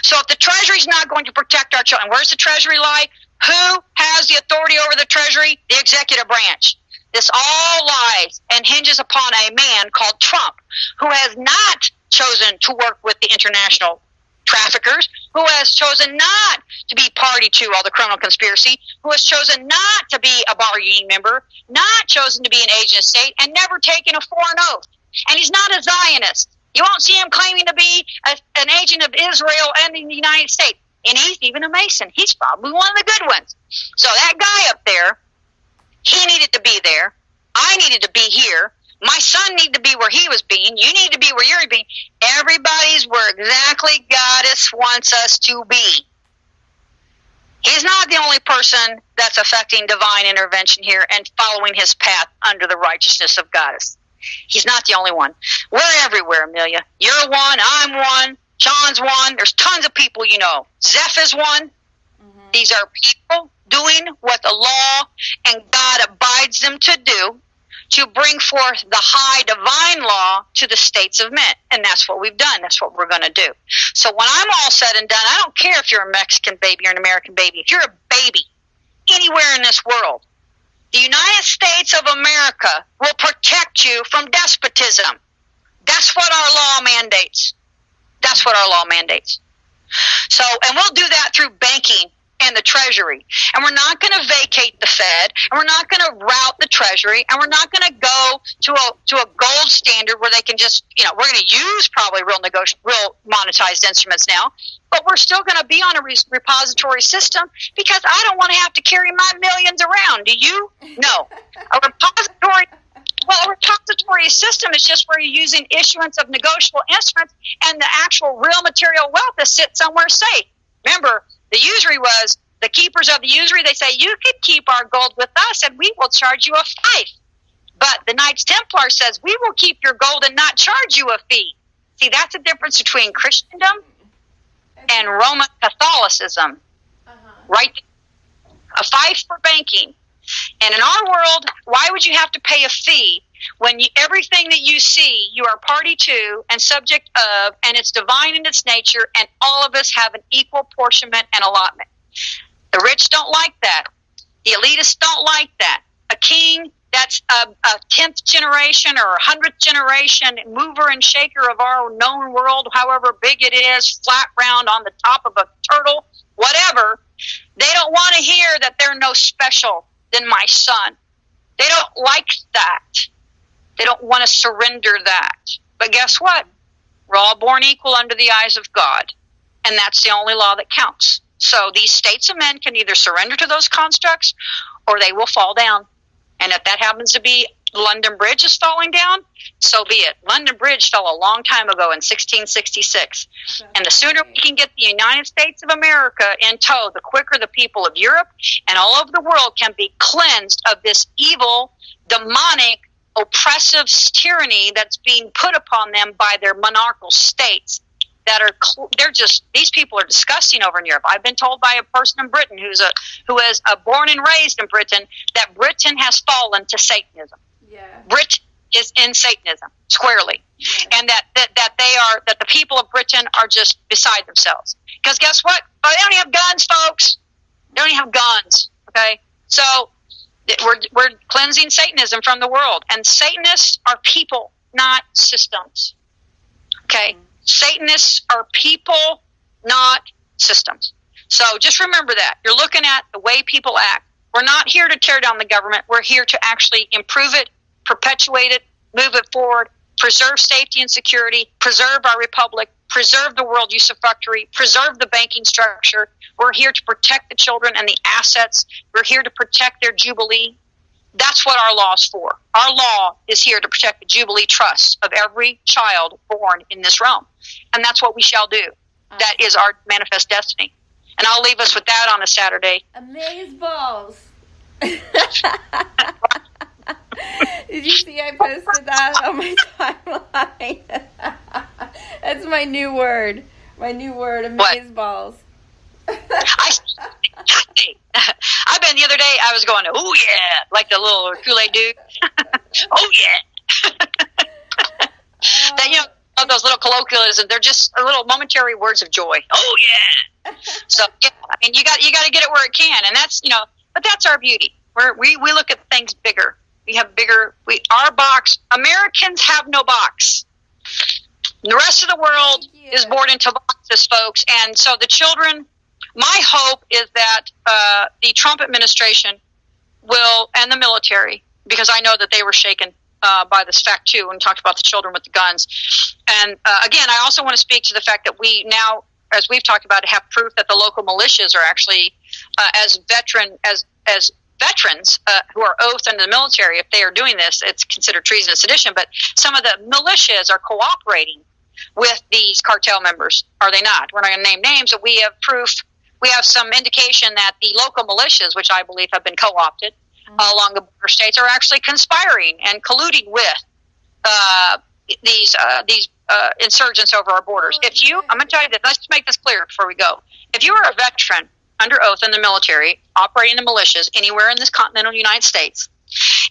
So if the Treasury's not going to protect our children, where's the Treasury lie? Who has the authority over the Treasury? The executive branch. This all lies and hinges upon a man called Trump, who has not chosen to work with the international traffickers, who has chosen not to be party to all the criminal conspiracy, who has chosen not to be a bargaining member, not chosen to be an agent of state, and never taken a foreign oath. And he's not a Zionist. You won't see him claiming to be an agent of Israel and in the United States. And he's even a Mason. He's probably one of the good ones. So that guy up there, he needed to be there. I needed to be here. My son needed to be where he was being. You need to be where you're being. Everybody's where exactly Goddess wants us to be. He's not the only person that's affecting divine intervention here and following his path under the righteousness of Goddess. He's not the only one. We're everywhere, Amelia. You're one. I'm one. John's one. There's tons of people you know. Zeph is one. Mm-hmm. These are people doing what the law and God abides them to do, to bring forth the high divine law to the states of men. And that's what we've done. That's what we're going to do. So when I'm all said and done, I don't care if you're a Mexican baby or an American baby. If you're a baby anywhere in this world, the United States of America will protect you from despotism. That's what our law mandates. That's what our law mandates. So, and we'll do that through banking and the Treasury. And we're not going to vacate the Fed, and we're not going to rout the Treasury, and we're not going to go to a gold standard where they can just, we're going to use probably real monetized instruments now, but we're still going to be on a repository system because I don't want to have to carry my millions around. Do you? No. A repository system is just where you're using issuance of negotiable instruments and the actual real material wealth is sit somewhere safe. Remember, the usury was the keepers of the usury. They say, you could keep our gold with us and we will charge you a fee. But the Knights Templar says, we will keep your gold and not charge you a fee. See, that's the difference between Christendom and Roman Catholicism. Right? A fief for banking. And in our world, why would you have to pay a fee when everything that you see, you are party to and subject of, and it's divine in its nature, and all of us have an equal apportionment and allotment? The rich don't like that. The elitists don't like that. A king that's a 10th generation or 100th generation mover and shaker of our known world, however big it is, flat round on the top of a turtle, whatever, they don't want to hear that they're no special than my son. They don't like that. They don't want to surrender that. But guess what? We're all born equal under the eyes of God. And that's the only law that counts. So these states of men can either surrender to those constructs or they will fall down. And if that happens to be London Bridge is falling down, so be it. London Bridge fell a long time ago in 1666. And the sooner we can get the United States of America in tow, the quicker the people of Europe and all over the world can be cleansed of this evil, demonic, oppressive tyranny that's being put upon them by their monarchical states that are, these people are disgusting over in Europe. I've been told by a person in Britain who is born and raised in Britain that Britain has fallen to Satanism. Yeah. Britain is in Satanism squarely. Yeah. And that the people of Britain are just beside themselves. Because guess what? Oh, they don't have guns, folks. They don't have guns. Okay? So we're cleansing Satanism from the world. And Satanists are people, not systems. Okay? Mm-hmm. Satanists are people, not systems. So just remember that. You're looking at the way people act. We're not here to tear down the government. We're here to actually improve it, perpetuate it, move it forward, preserve safety and security, preserve our republic, preserve the world usufructuary, preserve the banking structure. We're here to protect the children and the assets. We're here to protect their jubilee. That's what our law is for. Our law is here to protect the jubilee trusts of every child born in this realm. And that's what we shall do. That is our manifest destiny. And I'll leave us with that on a Saturday. Amazeballs. Did you see I posted that on my timeline? That's my new word. My new word, amazeballs. I've been the other day, I was going, oh yeah, like the little Kool-Aid dude. Oh yeah. That, you know, those little colloquialisms, they're just little momentary words of joy. Oh yeah. So yeah, I mean, you got to get it where it can, and that's, you know, but that's our beauty. We look at things bigger. We have bigger. Our box. Americans have no box. The rest of the world is bored into boxes, folks, and so the children. My hope is that the Trump administration will, and the military, because I know that they were shaken by this fact too, and talked about the children with the guns. And again, I also want to speak to the fact that we now, as we've talked about, have proof that the local militias are actually, as veterans who are oathed in the military, if they are doing this, it's considered treason and sedition. But some of the militias are cooperating with these cartel members, are they not? We're not going to name names, but we have proof. We have some indication that the local militias, which I believe have been co-opted along the border states, are actually conspiring and colluding with these insurgents over our borders. I'm going to tell you this. Let's make this clear before we go. If you are a veteran under oath in the military, operating the militias anywhere in this continental United States,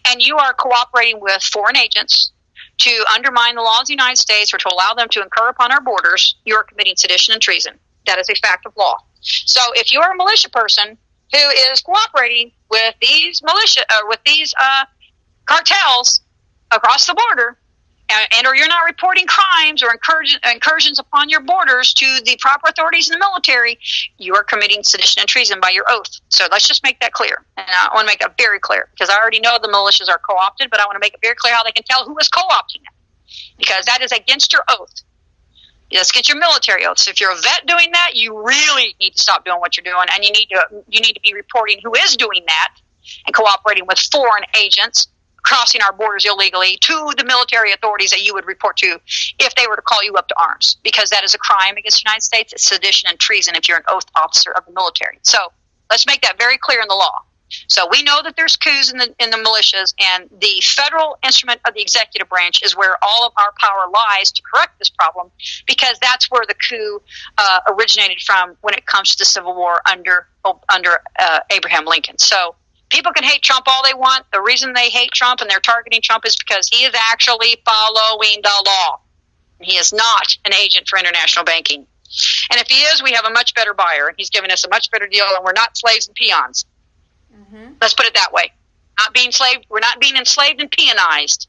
and you are cooperating with foreign agents to undermine the laws of the United States or to allow them to incur upon our borders, you are committing sedition and treason. That is a fact of law. So if you are a militia person who is cooperating with these cartels across the border, and or you're not reporting crimes or incursions upon your borders to the proper authorities in the military, you are committing sedition and treason by your oath. So let's just make that clear. And I want to make that very clear, because I already know the militias are co-opted, but I want to make it very clear how they can tell who is co-opting them, because that is against your oath. Yes, get your military oaths. If you're a vet doing that, you really need to stop doing what you're doing, and you need to be reporting who is doing that and cooperating with foreign agents crossing our borders illegally to the military authorities that you would report to if they were to call you up to arms, because that is a crime against the United States. It's sedition and treason if you're an oath officer of the military. So let's make that very clear in the law. So we know that there's coups in the militias, and the federal instrument of the executive branch is where all of our power lies to correct this problem, because that's where the coup originated from when it comes to the Civil War under Abraham Lincoln. So people can hate Trump all they want. The reason they hate Trump and they're targeting Trump is because he is actually following the law. He is not an agent for international banking. And if he is, we have a much better buyer, and he's giving us a much better deal, and we're not slaves and peons. Mm-hmm. Let's put it that way. We're not being enslaved and peonized.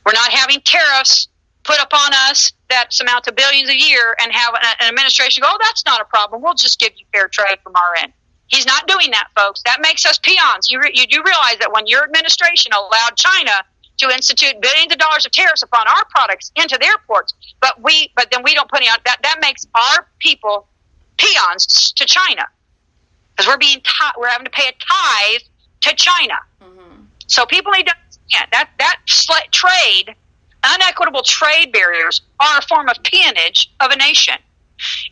We're not having tariffs put upon us that amount to billions a year and have an administration go, oh, that's not a problem. We'll just give you fair trade from our end. He's not doing that, folks. That makes us peons. You do realize that when your administration allowed China to institute billions of dollars of tariffs upon our products into their ports, but then we don't put any on that makes our people peons to China, because we're having to pay a tithe to China. Mm-hmm. So people need to understand that trade, unequitable trade barriers are a form of peonage of a nation.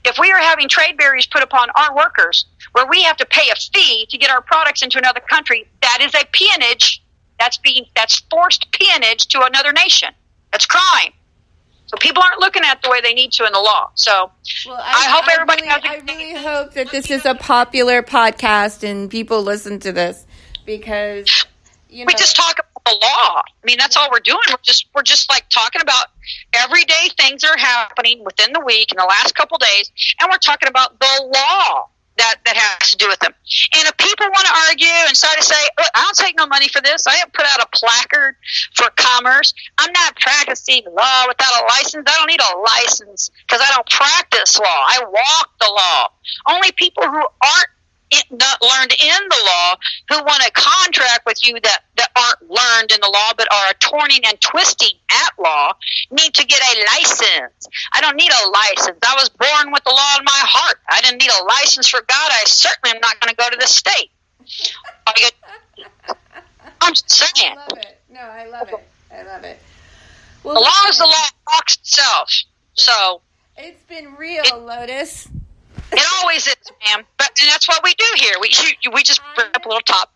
If we are having trade barriers put upon our workers, where we have to pay a fee to get our products into another country, that is a peonage. That's forced peonage to another nation. That's crime. So people aren't looking at it the way they need to in the law. So I hope everybody has a... I really hope that this is a popular podcast and people listen to this, because we just talk about the law. I mean, that's all we're doing. We're just like talking about everyday things that are happening within the week in the last couple days, and we're talking about the law that has to do with them. And if people want to argue and start to say, look, I don't take no money for this. I haven't put out a placard for commerce. I'm not practicing law without a license. I don't need a license because I don't practice law. I walk the law. Only people who aren't not learned in the law, who want to contract with you that aren't learned in the law but are torning and twisting at law need to get a license. I don't need a license. I was born with the law in my heart. I didn't need a license for God. I certainly am not going to go to the state. I'm just saying. I love it. No, I love it. I love it. Well, the law is the law talks itself. So it's been real, Lotus. It always is, ma'am. But and that's what we do here. We just bring up a little top.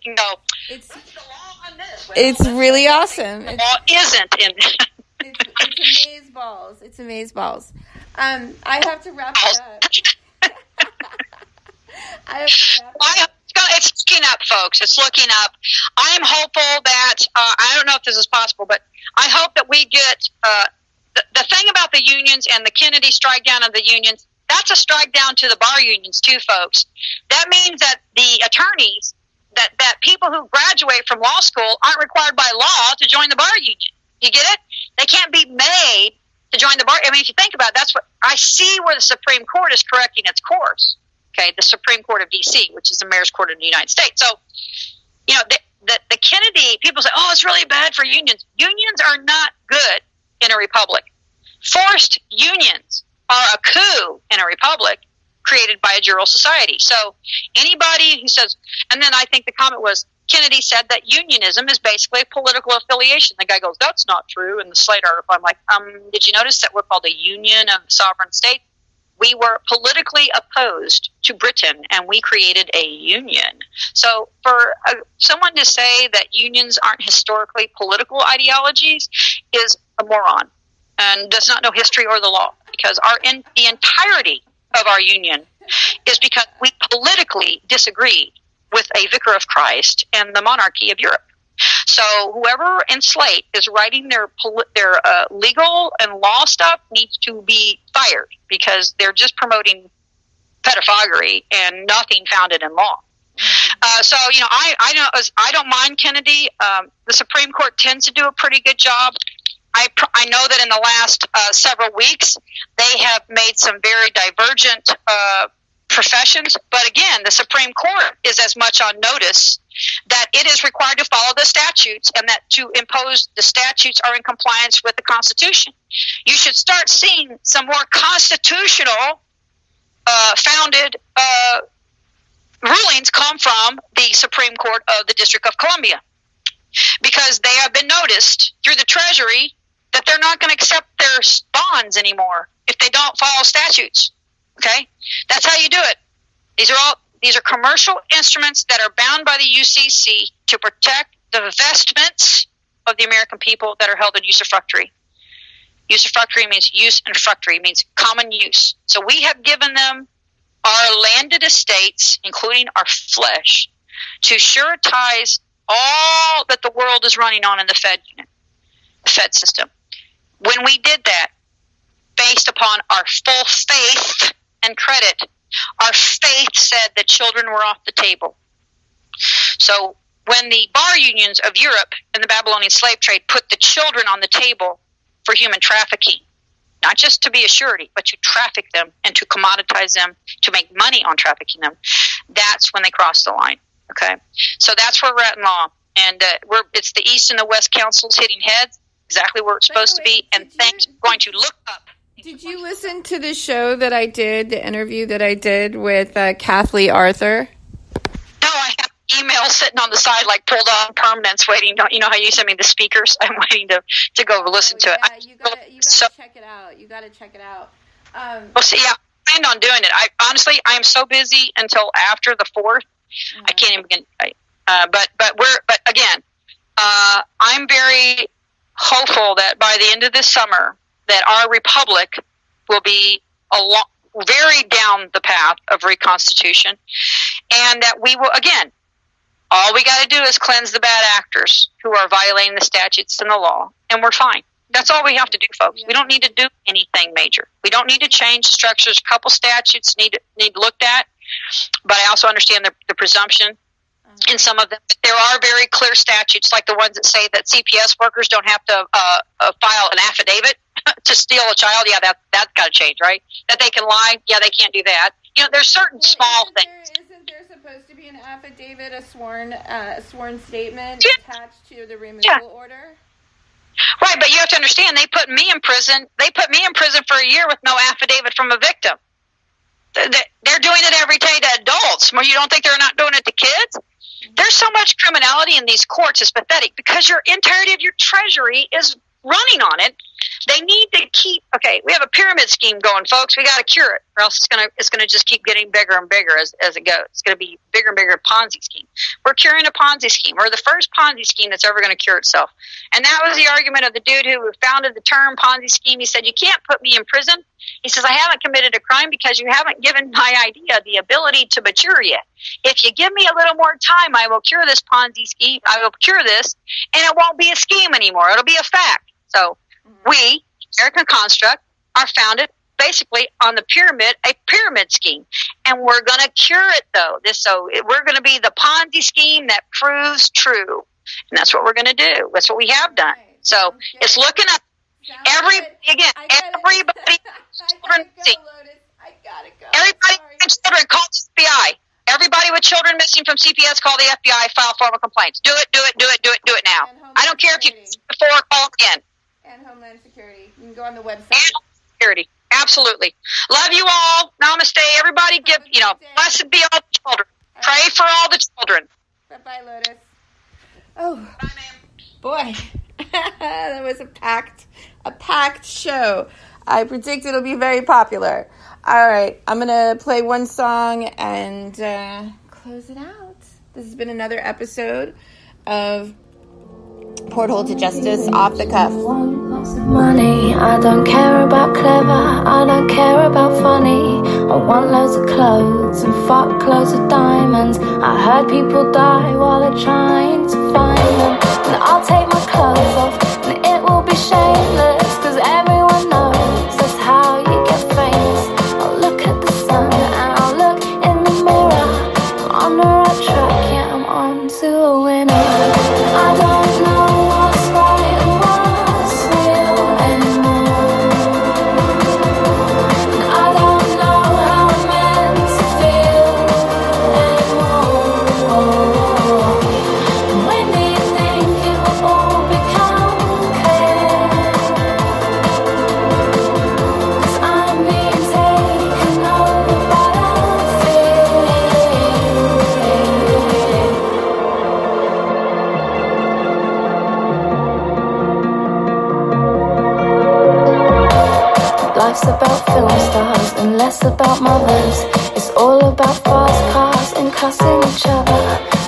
You know, it's really awesome. The law isn't in. It's amaze balls. It's amaze balls. I have to wrap it up. It's looking up, folks. It's looking up. I'm hopeful that I don't know if this is possible, but I hope that we get the thing about the unions and the Kennedy strike down of the unions. That's a strike down to the bar unions too, folks. That means that the attorneys, that people who graduate from law school aren't required by law to join the bar union. You get it? They can't be made to join the bar. I mean, if you think about it, that's what I see where the Supreme Court is correcting its course. Okay, the Supreme Court of D.C., which is the mayor's court in the United States. So, you know, the Kennedy, people say, oh, it's really bad for unions. Unions are not good in a republic. Forced unions are a coup in a republic created by a jural society. So anybody who says, and then I think the comment was, Kennedy said that unionism is basically a political affiliation. The guy goes, that's not true. In the Slate article, I'm like, did you notice that we're called the Union of Sovereign States? We were politically opposed to Britain, and we created a union. So for someone to say that unions aren't historically political ideologies is a moron and does not know history or the law, because the entirety of our union is because we politically disagreed with a vicar of Christ and the monarchy of Europe. So whoever in Slate is writing their legal and law stuff needs to be fired, because they're just promoting pedophagy and nothing founded in law. So, you know, I don't mind Kennedy. The Supreme Court tends to do a pretty good job. I know that in the last several weeks, they have made some very divergent professions. But again, the Supreme Court is as much on notice that it is required to follow the statutes, and that to impose the statutes are in compliance with the Constitution. You should start seeing some more constitutional founded rulings come from the Supreme Court of the District of Columbia, because they have been noticed through the Treasury that they're not going to accept their bonds anymore if they don't follow statutes. Okay? That's how you do it. These are commercial instruments that are bound by the UCC to protect the vestments of the American people that are held in usufructuary. Usufructuary means use, and fructory means common use. So we have given them our landed estates, including our flesh, to suretize all that the world is running on in the Fed unit, the Fed system. When we did that, based upon our full faith and credit, our faith said that children were off the table. So when the bar unions of Europe and the Babylonian slave trade put the children on the table for human trafficking, not just to be a surety, but to traffic them and to commoditize them, to make money on trafficking them, that's when they crossed the line. Okay, so that's where we're at in law, and it's the East and the West councils hitting heads, exactly where it's supposed to be, and things are going to look up. Did you listen to the show that I did, the interview that I did with Kathleen Arthur? No, I have emails sitting on the side, like pulled on permanents, waiting. You know how you send me the speakers? I'm waiting to go listen to it. You gotta check it out. You gotta check it out. Well, see, I planned on doing it. I am so busy until after the 4th. Mm-hmm. I can't even begin. But again, I'm very hopeful that by the end of this summer, that our republic will be very down the path of reconstitution, and that we will, again, all we got to do is cleanse the bad actors who are violating the statutes and the law, and we're fine. That's all we have to do, folks. We don't need to do anything major. We don't need to change structures. A couple statutes need looked at, but I also understand the presumption in some of them. There are very clear statutes, like the ones that say that CPS workers don't have to file an affidavit to steal a child. Yeah, that's got to change, right? That they can lie. Yeah, they can't do that. You know, there's certain small things. Isn't there supposed to be an affidavit, a sworn statement attached to the removal order? Right, but you have to understand, they put me in prison. They put me in prison for a year with no affidavit from a victim. They're doing it every day to adults. Well, you don't think they're not doing it to kids? There's so much criminality in these courts. It's pathetic because your entirety of your treasury is running on it. They need to keep. Okay, we have a pyramid scheme going, folks. We got to cure it, or else it's gonna just keep getting bigger and bigger as it goes. It's gonna be bigger and bigger Ponzi scheme. We're curing a Ponzi scheme. We're the first Ponzi scheme that's ever gonna cure itself. And that was the argument of the dude who founded the term Ponzi scheme. He said, "You can't put me in prison." He says, "I haven't committed a crime because you haven't given my idea the ability to mature yet. If you give me a little more time, I will cure this Ponzi scheme. I will cure this, and it won't be a scheme anymore. It'll be a fact." So we, American Construct, are founded basically on a pyramid scheme. And we're going to cure it, though. We're going to be the Ponzi scheme that proves true. And that's what we're going to do. That's what we have done. So it's looking up everybody, children, everybody with children, call the FBI. Everybody with children missing from CPS, call the FBI, file formal complaints. Do it now. I don't care if you before, call again. And Homeland Security. You can go on the website. And Security. Absolutely. Love you all. Namaste. Everybody blessed be all the children. Pray for all the children. Bye-bye, Lotus. Oh. Bye, ma'am. Boy. That was a packed show. I predict it'll be very popular. All right. I'm going to play one song and close it out. This has been another episode of Porthole to Justice off the cuff. Lots of money, I don't care about clever, I don't care about funny. I want loads of clothes and fuck loads of diamonds. I heard people die while they're trying to find them. And I'll take my clothes off and it will be shameless, cause everyone knows that's how you get famous. I'll look at the sun and I'll look in the mirror. I'm on the right track, yeah, I'm on to a winner. I don't know what's right and what's real anymore. And I don't know how I'm meant to feel anymore. When do you think it will all become clear? 'Cause I'm being taken over by a fear. Life's about film stars and less about mothers. It's all about fast cars and cussing each other.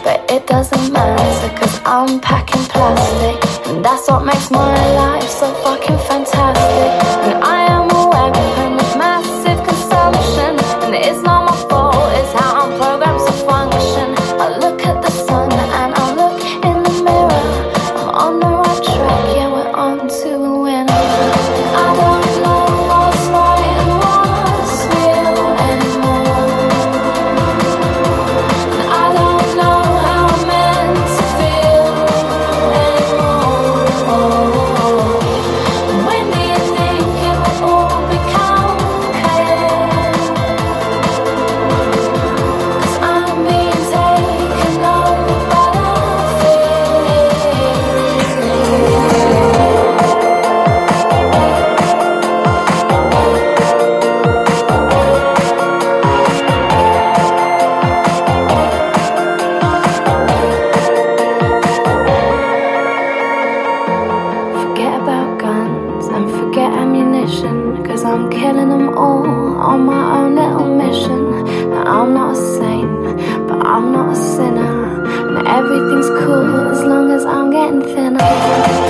But it doesn't matter, cause I'm packing plastic. And that's what makes my life so fucking fantastic. And I am a weapon with massive consumption. And it's not my fault, it's how I'm programmed to function. I look at the sun and I look in the mirror. I'm on the right track, yeah, we're on to a winner. I don't know what's right and what's real anymore. And I don't know how I'm meant to feel anymore. When do you think it will all become clear? 'Cause I'm being taken over by the fear. Forget about guns and forget ammunition, 'cause I'm killing them all on my own little mission. Now I'm not a saint, but I'm not a sinner, and everything's cool as long as I'm getting thinner.